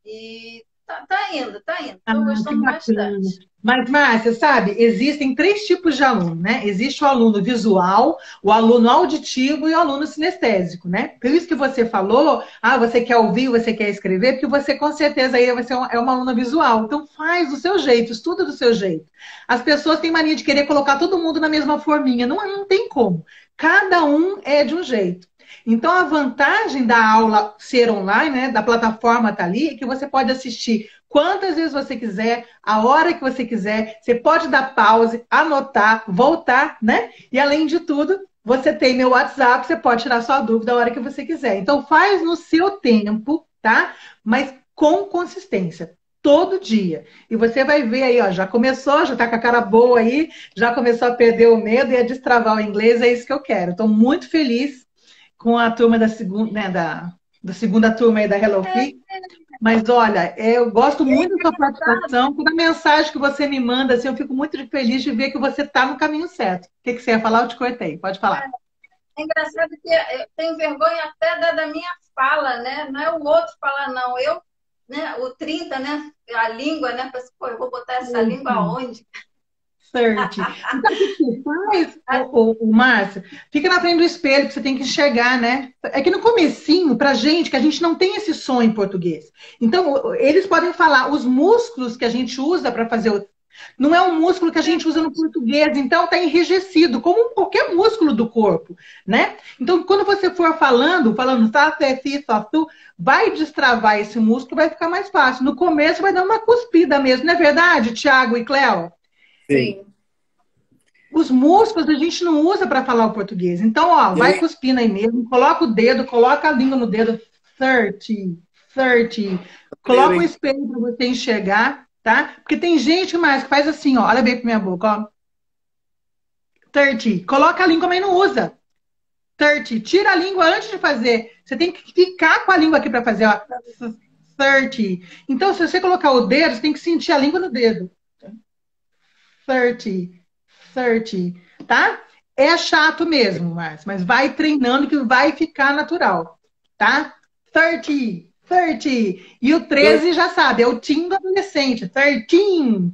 e tá indo. Estou gostando bastante. Mas, Márcia, sabe, existem 3 tipos de aluno, né? Existe o aluno visual, o aluno auditivo e o aluno sinestésico, né? Por isso que você falou, você quer ouvir, você quer escrever, porque você com certeza aí vai ser uma aluna visual. Então faz do seu jeito, estuda do seu jeito. As pessoas têm mania de querer colocar todo mundo na mesma forminha. Não tem como. Cada um é de um jeito. Então, a vantagem da aula ser online, né, da plataforma tá ali, é que você pode assistir quantas vezes você quiser, a hora que você quiser. Você pode dar pause, anotar, voltar, né? E além de tudo, você tem meu WhatsApp, você pode tirar sua dúvida a hora que você quiser. Então faz no seu tempo, tá? Mas com consistência. Todo dia. E você vai ver aí, ó, já começou, já tá com a cara boa aí, já começou a perder o medo e a destravar o inglês, é isso que eu quero. Estou muito feliz com a turma da segunda, né, da segunda turma aí da Hello Fit. Mas olha, eu gosto muito da sua participação, toda mensagem que você me manda, assim, eu fico muito feliz de ver que você está no caminho certo. O que você ia falar? Eu te cortei, pode falar. É engraçado que eu tenho vergonha até da minha fala, né? Não é o outro falar, não. Eu, né, o 30, né? A língua, né? Pô, eu vou botar essa língua aonde? Certo. Então, o que você faz, o Márcio? Fica na frente do espelho, que você tem que enxergar, né? É que no comecinho, pra gente, que a gente não tem esse som em português. Então, eles podem falar, os músculos que a gente usa para fazer não é um músculo que a gente usa no português, então está enrijecido, como qualquer músculo do corpo, né? Então, quando você for falando, vai destravar esse músculo, vai ficar mais fácil. No começo vai dar uma cuspida mesmo, não é verdade, Thiago e Cléo? Sim. Os músculos a gente não usa para falar o português. Então, ó, vai cuspindo aí mesmo, coloca o dedo, coloca a língua no dedo, 30. Coloca o espelho para você enxergar, tá? Porque tem gente mais que faz assim, ó, olha bem pra minha boca, ó. 30. Coloca a língua, mas não usa. 30. Tira a língua antes de fazer. Você tem que ficar com a língua aqui para fazer, ó. 30. Então, se você colocar o dedo, você tem que sentir a língua no dedo. 30, tá? É chato mesmo, mas vai treinando que vai ficar natural, tá? 30. E o 13 já sabe, é o teen do adolescente. 13.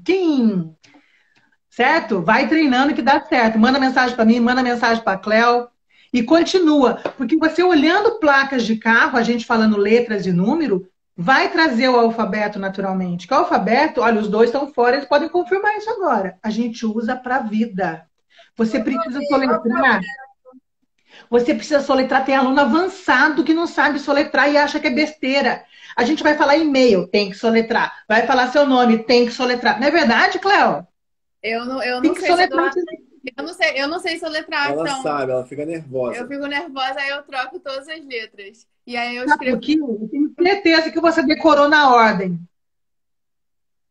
Certo? Vai treinando que dá certo. Manda mensagem para mim, manda mensagem para a Cléo. E continua. Porque você olhando placas de carro, a gente falando letras e número, vai trazer o alfabeto naturalmente. Que o alfabeto, olha, os dois estão fora, eles podem confirmar isso agora. A gente usa para a vida. Você precisa soletrar. Você precisa soletrar. Tem aluno avançado que não sabe soletrar e acha que é besteira. A gente vai falar e-mail, tem que soletrar. Vai falar seu nome, tem que soletrar. Não é verdade, Cléo? Eu não Tem que sei soletrar. eu não sei soletrar, Ela então sabe, ela fica nervosa. eu fico nervosa, aí eu troco todas as letras. E aí eu Sabe escrevo. por quê? Eu tenho certeza que você decorou na ordem.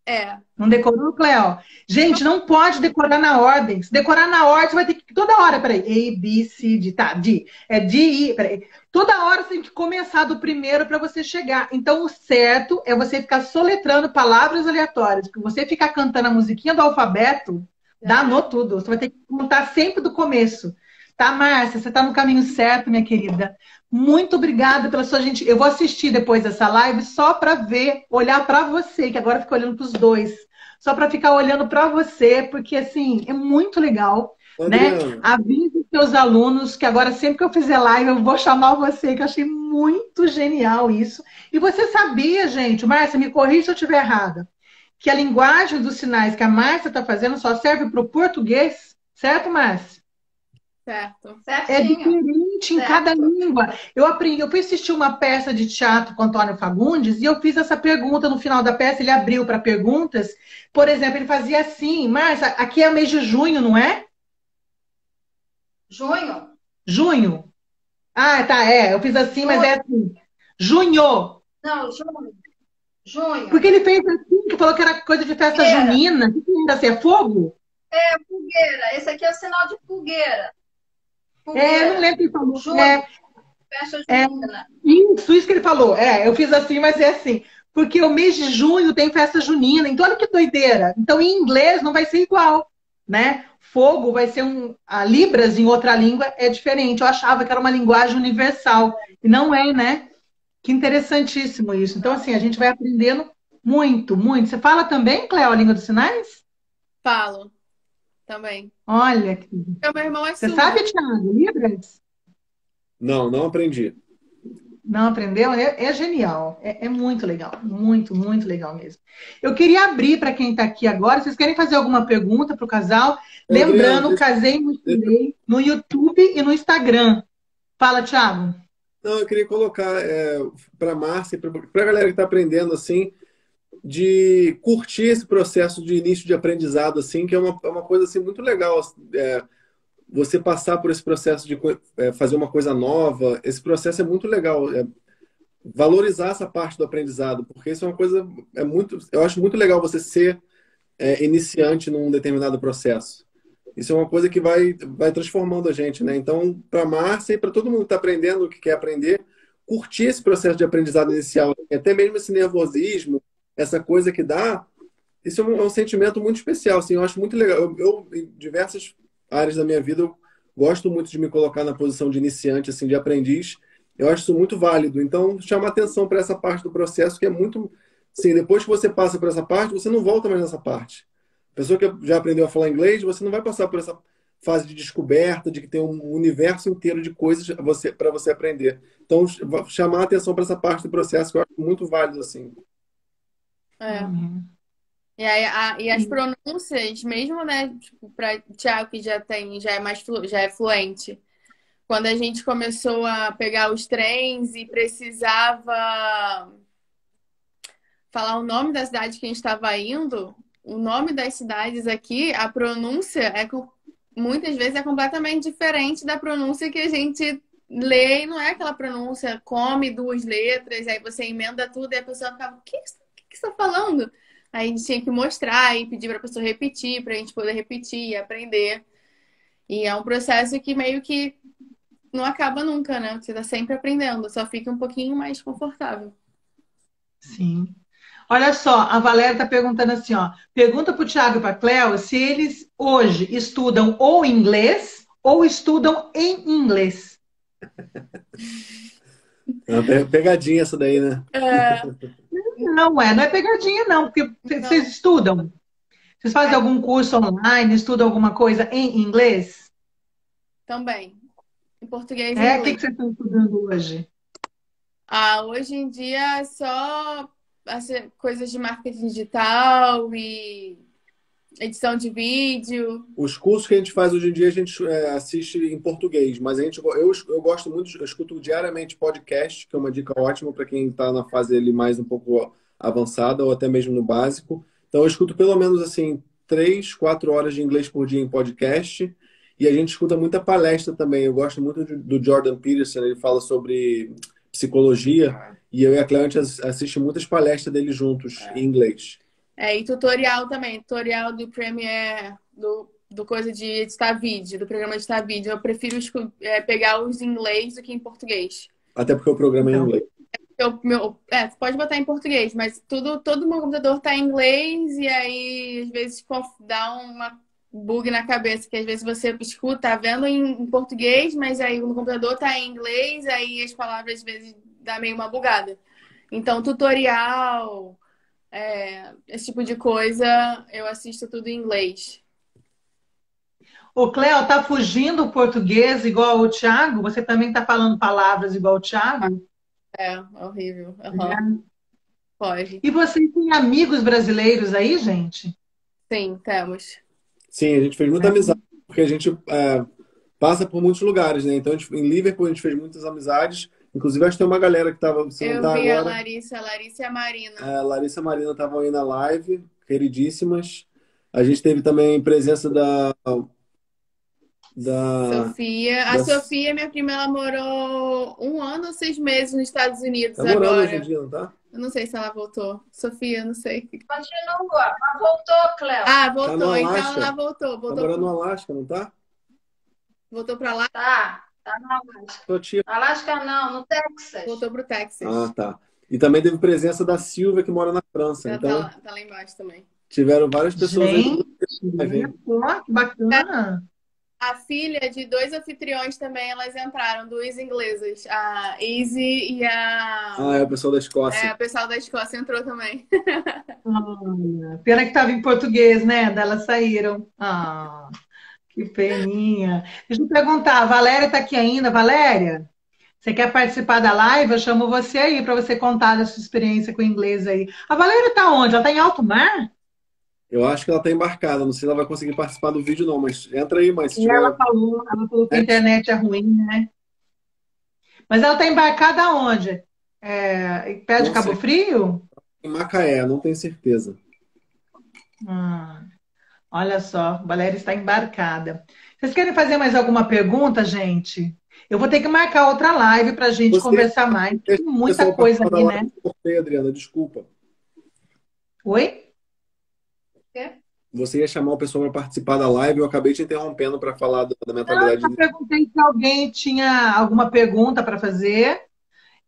É. Não decorou, Cléo? Gente, não pode decorar na ordem. Se decorar na ordem, você vai ter que toda hora, peraí. A, B, C, D, tá, D. É D, I, peraí. Toda hora você tem que começar do primeiro para você chegar. Então, o certo é você ficar soletrando palavras aleatórias. Porque você ficar cantando a musiquinha do alfabeto, danou tudo. Você vai ter que contar sempre do começo. Tá, Márcia? Você tá no caminho certo, minha querida. Muito obrigada pela sua gente. Eu vou assistir depois dessa live só para ver, olhar para você, que agora fica olhando para os dois. Só para ficar olhando para você, porque assim, é muito legal, né? Avise os seus alunos que agora sempre que eu fizer live eu vou chamar você, que eu achei muito genial isso. E você sabia, gente, Márcia, me corrija se eu estiver errada, que a linguagem dos sinais que a Márcia está fazendo só serve para o português, certo, Márcia? Certo. É diferente em cada língua. Eu aprendi, eu fui assistir uma peça de teatro com Antônio Fagundes e eu fiz essa pergunta no final da peça, ele abriu para perguntas. Por exemplo, ele fazia assim, Márcia, aqui é mês de junho, não é? Junho? Junho. Ah, tá, eu fiz assim, mas é assim. Junho. Não, junho. Junho. Porque ele fez assim, que falou que era coisa de festa junina. O que era assim? É fogo? É, fogueira. Esse aqui é o sinal de fogueira. Não lembro o que ele falou. Festa junina. Isso que ele falou. Eu fiz assim, mas é assim. Porque o mês de junho tem festa junina. Então, olha que doideira. Então, em inglês não vai ser igual, né? Fogo vai ser a Libras em outra língua é diferente. Eu achava que era uma linguagem universal. E não é, né? Que interessantíssimo isso. Então, assim, a gente vai aprendendo muito, muito. Você fala também, Cléo, a língua dos sinais? Falo também. Olha, meu irmão é você surdo. sabe, Thiago, Libras? Não aprendi. Não aprendeu? É genial. É muito legal. Muito, muito legal mesmo. Eu queria abrir para quem está aqui agora. Vocês querem fazer alguma pergunta para o casal? Lembrando, Casei Muito Bem no YouTube e no Instagram. Fala, Thiago. Não, eu queria colocar para a Márcia, para a galera que está aprendendo assim, de curtir esse processo de início de aprendizado, assim, que é uma coisa assim, muito legal. Você passar por esse processo de fazer uma coisa nova, esse processo é muito legal. Valorizar essa parte do aprendizado, porque isso é uma coisa, eu acho muito legal você ser iniciante num determinado processo. Isso é uma coisa que vai transformando a gente, né? Então, para a Márcia e para todo mundo que está aprendendo o que quer aprender, curtir esse processo de aprendizado inicial, até mesmo esse nervosismo, essa coisa que dá, isso é um sentimento muito especial, assim, eu acho muito legal. Em diversas áreas da minha vida, eu gosto muito de me colocar na posição de iniciante, assim, de aprendiz. Eu acho isso muito válido. Então, chamar atenção para essa parte do processo que é muito... Sim, depois que você passa por essa parte, você não volta mais nessa parte. A pessoa que já aprendeu a falar inglês, você não vai passar por essa fase de descoberta, de que tem um universo inteiro de coisas para você aprender. Então, chamar atenção para essa parte do processo que eu acho muito válido, assim. Uhum. E aí, as pronúncias, mesmo, né, tipo, para o Thiago, que já é fluente, quando a gente começou a pegar os trens e precisava falar o nome da cidade que a gente estava indo, o nome das cidades aqui, a pronúncia muitas vezes é completamente diferente da pronúncia que a gente lê, e não é aquela pronúncia, come duas letras, aí você emenda tudo e a pessoa ficava, o que você está falando? Aí a gente tinha que mostrar e pedir para a pessoa repetir, para a gente poder repetir e aprender. E é um processo que meio que não acaba nunca, né? Você está sempre aprendendo, só fica um pouquinho mais confortável. Sim. Olha só, a Valéria está perguntando assim, ó. Pergunta para o Thiago e para a Cléo se eles hoje estudam ou inglês ou estudam em inglês. É uma pegadinha essa daí, né? Não é pegadinha, não, porque vocês estudam. Vocês fazem algum curso online, estudam alguma coisa em inglês? Também. Em português e inglês. O que vocês estão estudando hoje? Hoje em dia é só coisas de marketing digital e edição de vídeo. Os cursos que a gente faz hoje em dia, a gente assiste em português, mas eu gosto muito, eu escuto diariamente podcast, que é uma dica ótima para quem está na fase ali mais um pouco avançada ou até mesmo no básico. Então eu escuto pelo menos assim 3, 4 horas de inglês por dia em podcast, e a gente escuta muita palestra também. Eu gosto muito do Jordan Peterson, ele fala sobre psicologia, e eu e a Clemente assiste muitas palestras dele juntos em inglês. E tutorial também, tutorial do Premiere, do coisa de editar vídeo, do programa de editar vídeo. Eu prefiro pegar os em inglês do que em português. Até porque o programa é em inglês. Você pode botar em português, mas todo meu computador tá em inglês, e aí às vezes dá uma bug na cabeça, que às vezes você escuta, tá vendo em português, mas aí no computador tá em inglês, aí as palavras às vezes dá meio uma bugada. Então, tutorial, esse tipo de coisa, eu assisto tudo em inglês. O Cléo, tá fugindo o português igual o Thiago? Você também tá falando palavras igual o Thiago? É horrível. Uhum. Pode. E vocês têm amigos brasileiros aí, gente? Sim, temos. Sim, a gente fez muita amizade, porque a gente passa por muitos lugares, né? Então, em Liverpool, a gente fez muitas amizades. Inclusive, acho que tem uma galera que estava... Eu vi agora. A Larissa e a Marina. A Larissa e a Marina estavam aí na live, queridíssimas. A gente teve também presença da Sofia. A Sofia, minha prima, ela morou 1 ano ou 6 meses nos Estados Unidos tá morando agora. Hoje em dia, não tá? Eu não sei se ela voltou. Sofia, não sei. Continua. Mas voltou, Cléo. Voltou. Tá então ela voltou. Tá morando no Alasca, não tá? Voltou pra lá? Tá no Alasca. Alasca não, no Texas. Voltou pro Texas. Tá. E também teve presença da Silvia, que mora na França. Ela então, tá lá embaixo também. Tiveram várias pessoas aí. Que bacana. A filha de 2 anfitriões também, elas entraram, 2 inglesas. A Izzy e a... é o pessoal da Escócia. O pessoal da Escócia entrou também. Pena que tava em português, né? Elas saíram. Que peninha. Deixa eu perguntar, a Valéria tá aqui ainda. Valéria, você quer participar da live? Eu chamo você aí para você contar da sua experiência com o inglês aí. A Valéria tá onde? Ela tá em alto mar? Eu acho que ela tá embarcada. Não sei se ela vai conseguir participar do vídeo, não. Mas entra aí, mas... Ela falou que a internet é ruim, né? Mas ela tá embarcada aonde? Perto de Cabo Frio? em Macaé, não tenho certeza. Ah, olha só, a Valéria está embarcada. Vocês querem fazer mais alguma pergunta, gente? Eu vou ter que marcar outra live para a gente Você conversar mais. ia Tem chamar o muita pessoal para coisa participar da ali, live, né? eu cortei, Adriana, desculpa. Oi? Quê? Você ia chamar o pessoal para participar da live, eu acabei te interrompendo para falar da Não, eu mentalidade. só perguntei se alguém tinha alguma pergunta para fazer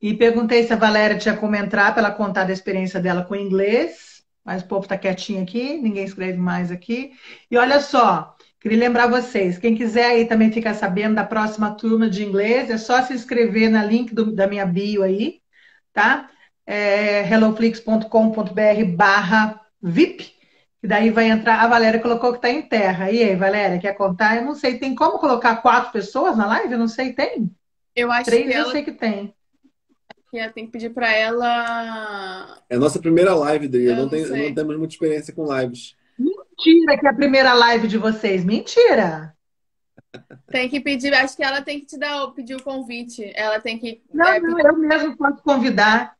e perguntei se a Valéria tinha como entrar para ela contar da experiência dela com o inglês, mas o povo está quietinho aqui, ninguém escreve mais aqui. E olha só, queria lembrar vocês, quem quiser aí também ficar sabendo da próxima turma de inglês, é só se inscrever na link da minha bio aí, tá? helloflix.com.br/VIP. E daí vai entrar. A Valéria colocou que está em terra. E aí, Valéria, quer contar? Eu não sei, tem como colocar 4 pessoas na live? Eu não sei, tem? Eu acho que 3 eu ela sei que tem. tem que pedir para ela. É a nossa primeira live, Adri. Eu não Não sei. temos muita experiência com lives. Mentira que é a primeira live de vocês. Mentira! Tem que pedir, acho que ela tem que pedir o convite. Ela tem que Não, não, pedir. eu mesmo posso convidar.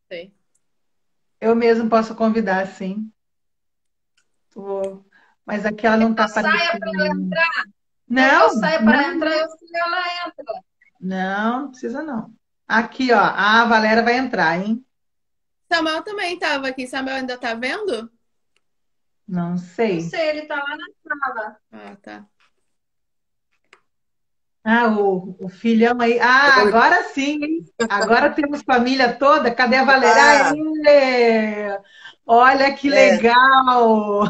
Sei. Eu mesmo posso convidar, sim. Mas aqui ela não está Eu saia para ela aparecendo. entrar. Quer que eu Não, saia para não, entrar? Eu sei, ela entra. não precisa não. Aqui, ó, a Valéria vai entrar, hein? Samuel também estava aqui. Samuel ainda tá vendo? Não Não sei. sei, ele está lá na sala. Ah, tá. Ah, o filhão aí. Ah, agora sim, hein? Agora temos família toda. Cadê a Valéria? Ah, Aê! Olha que é, legal!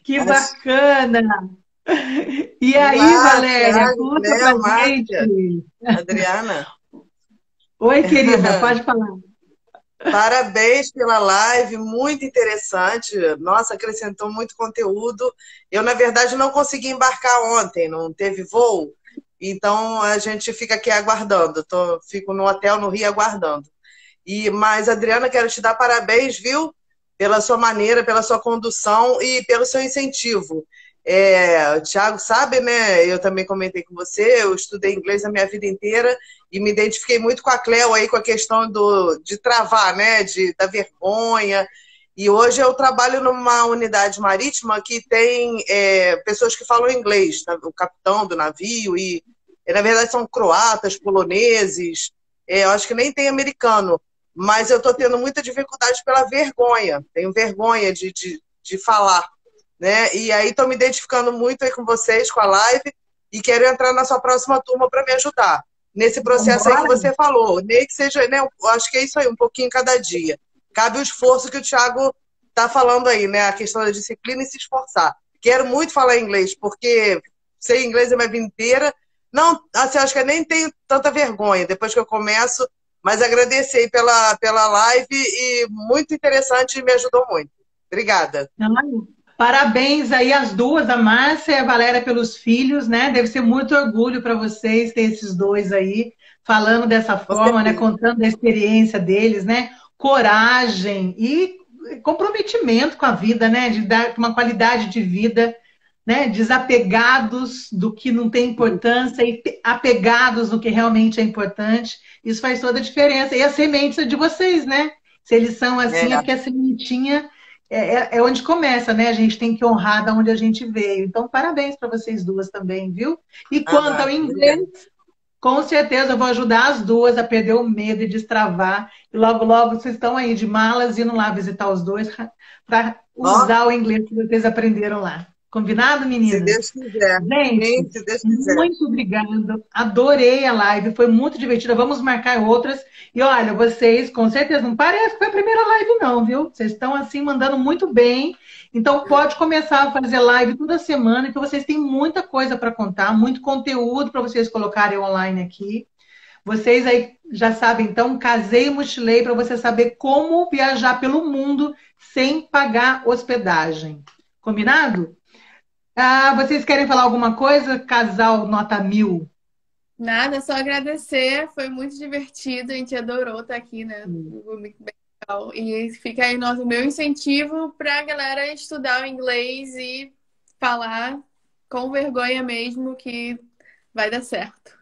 Que acho bacana! E aí, lá, Valéria, Thiago, conta pra Cléo, Márcia, gente. Adriana. Oi, querida, pode falar. Parabéns pela live, muito interessante. Nossa, acrescentou muito conteúdo. Eu, na verdade, não consegui embarcar ontem, não teve voo. Então, a gente fica aqui aguardando. Fico no hotel no Rio aguardando. Mas, Adriana, quero te dar parabéns, viu? Pela sua maneira, pela sua condução e pelo seu incentivo. O Thiago sabe, né? Eu também comentei com você, eu estudei inglês a minha vida inteira e me identifiquei muito com a Cleo aí, com a questão de travar, né? Da vergonha. E hoje eu trabalho numa unidade marítima que tem pessoas que falam inglês, tá? O capitão do navio, na verdade são croatas, poloneses, eu acho que nem tem americano, mas eu estou tendo muita dificuldade pela vergonha, tenho vergonha de falar, né? E aí estou me identificando muito aí com vocês, com a live, e quero entrar na sua próxima turma para me ajudar. Nesse processo aí que Vambora? você falou, nem que seja, né? Eu acho que é isso aí, um pouquinho cada dia. Cabe o esforço que o Thiago está falando aí, né? A questão da disciplina e se esforçar. Quero muito falar inglês, porque sei inglês a minha vida inteira. Não, assim, acho que eu nem tenho tanta vergonha depois que eu começo, mas agradecer aí pela live e muito interessante e me ajudou muito. Obrigada. Ai, parabéns aí às duas, a Márcia e a Valéria, pelos filhos, né? Deve ser muito orgulho para vocês ter esses dois aí, falando dessa Com forma, né? certeza. Contando da experiência deles, né? Coragem e comprometimento com a vida, né? De dar uma qualidade de vida, né? Desapegados do que não tem importância e apegados no que realmente é importante. Isso faz toda a diferença. E a semente é de vocês, né? Se eles são assim, é É, porque a sementinha é onde começa, né? A gente tem que honrar da onde a gente veio. Então, parabéns para vocês duas também, viu? E quanto ao obrigada. inglês, com certeza eu vou ajudar as duas a perder o medo e destravar. E logo, logo vocês estão aí de malas indo lá visitar os dois para Ó, usar o inglês que vocês aprenderam lá. Combinado, se meninas? Deus quiser. Gente, Sim, se Deus quiser. muito obrigada. Adorei a live, foi muito divertida. Vamos marcar outras. E olha, vocês, com certeza, não parece que foi a primeira live, não, viu? Vocês estão assim mandando muito bem. Então, pode começar a fazer live toda semana, que vocês têm muita coisa para contar, muito conteúdo para vocês colocarem online aqui. Vocês aí já sabem, então, casei e mochilei para você saber como viajar pelo mundo sem pagar hospedagem. Combinado? Ah, vocês querem falar alguma coisa? Casal nota 1000. Nada, só agradecer. Foi muito divertido. A gente adorou estar aqui, né? Muito bem legal. E fica aí o meu incentivo para a galera estudar o inglês e falar com vergonha mesmo que vai dar certo.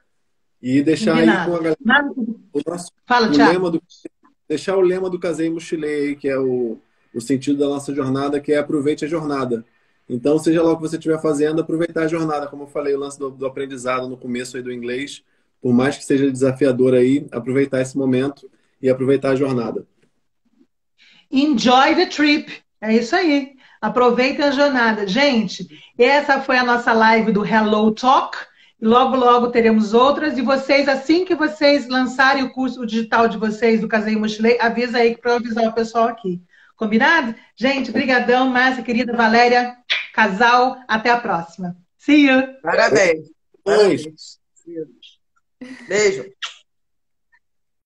E deixar aí com Combinado. a galera Nada- o, nosso, Fala, o Thiago. lema do deixar o lema do Casei Mochilei aí, que é o sentido da nossa jornada, que é aproveite a jornada. Então, seja lá o que você estiver fazendo, aproveitar a jornada. Como eu falei, o lance do aprendizado no começo aí do inglês, por mais que seja desafiador aí, aproveitar esse momento e aproveitar a jornada. Enjoy the trip. É isso aí. Aproveitem a jornada. Gente, essa foi a nossa live do Hello Talk. Logo, logo teremos outras. E vocês, assim que vocês lançarem o curso digital de vocês do Casei Mochilei, avisa aí para eu avisar o pessoal aqui. Combinado? Gente, brigadão, Márcia, querida Valéria, casal. Até a próxima. See you. Parabéns. Parabéns. Beijo.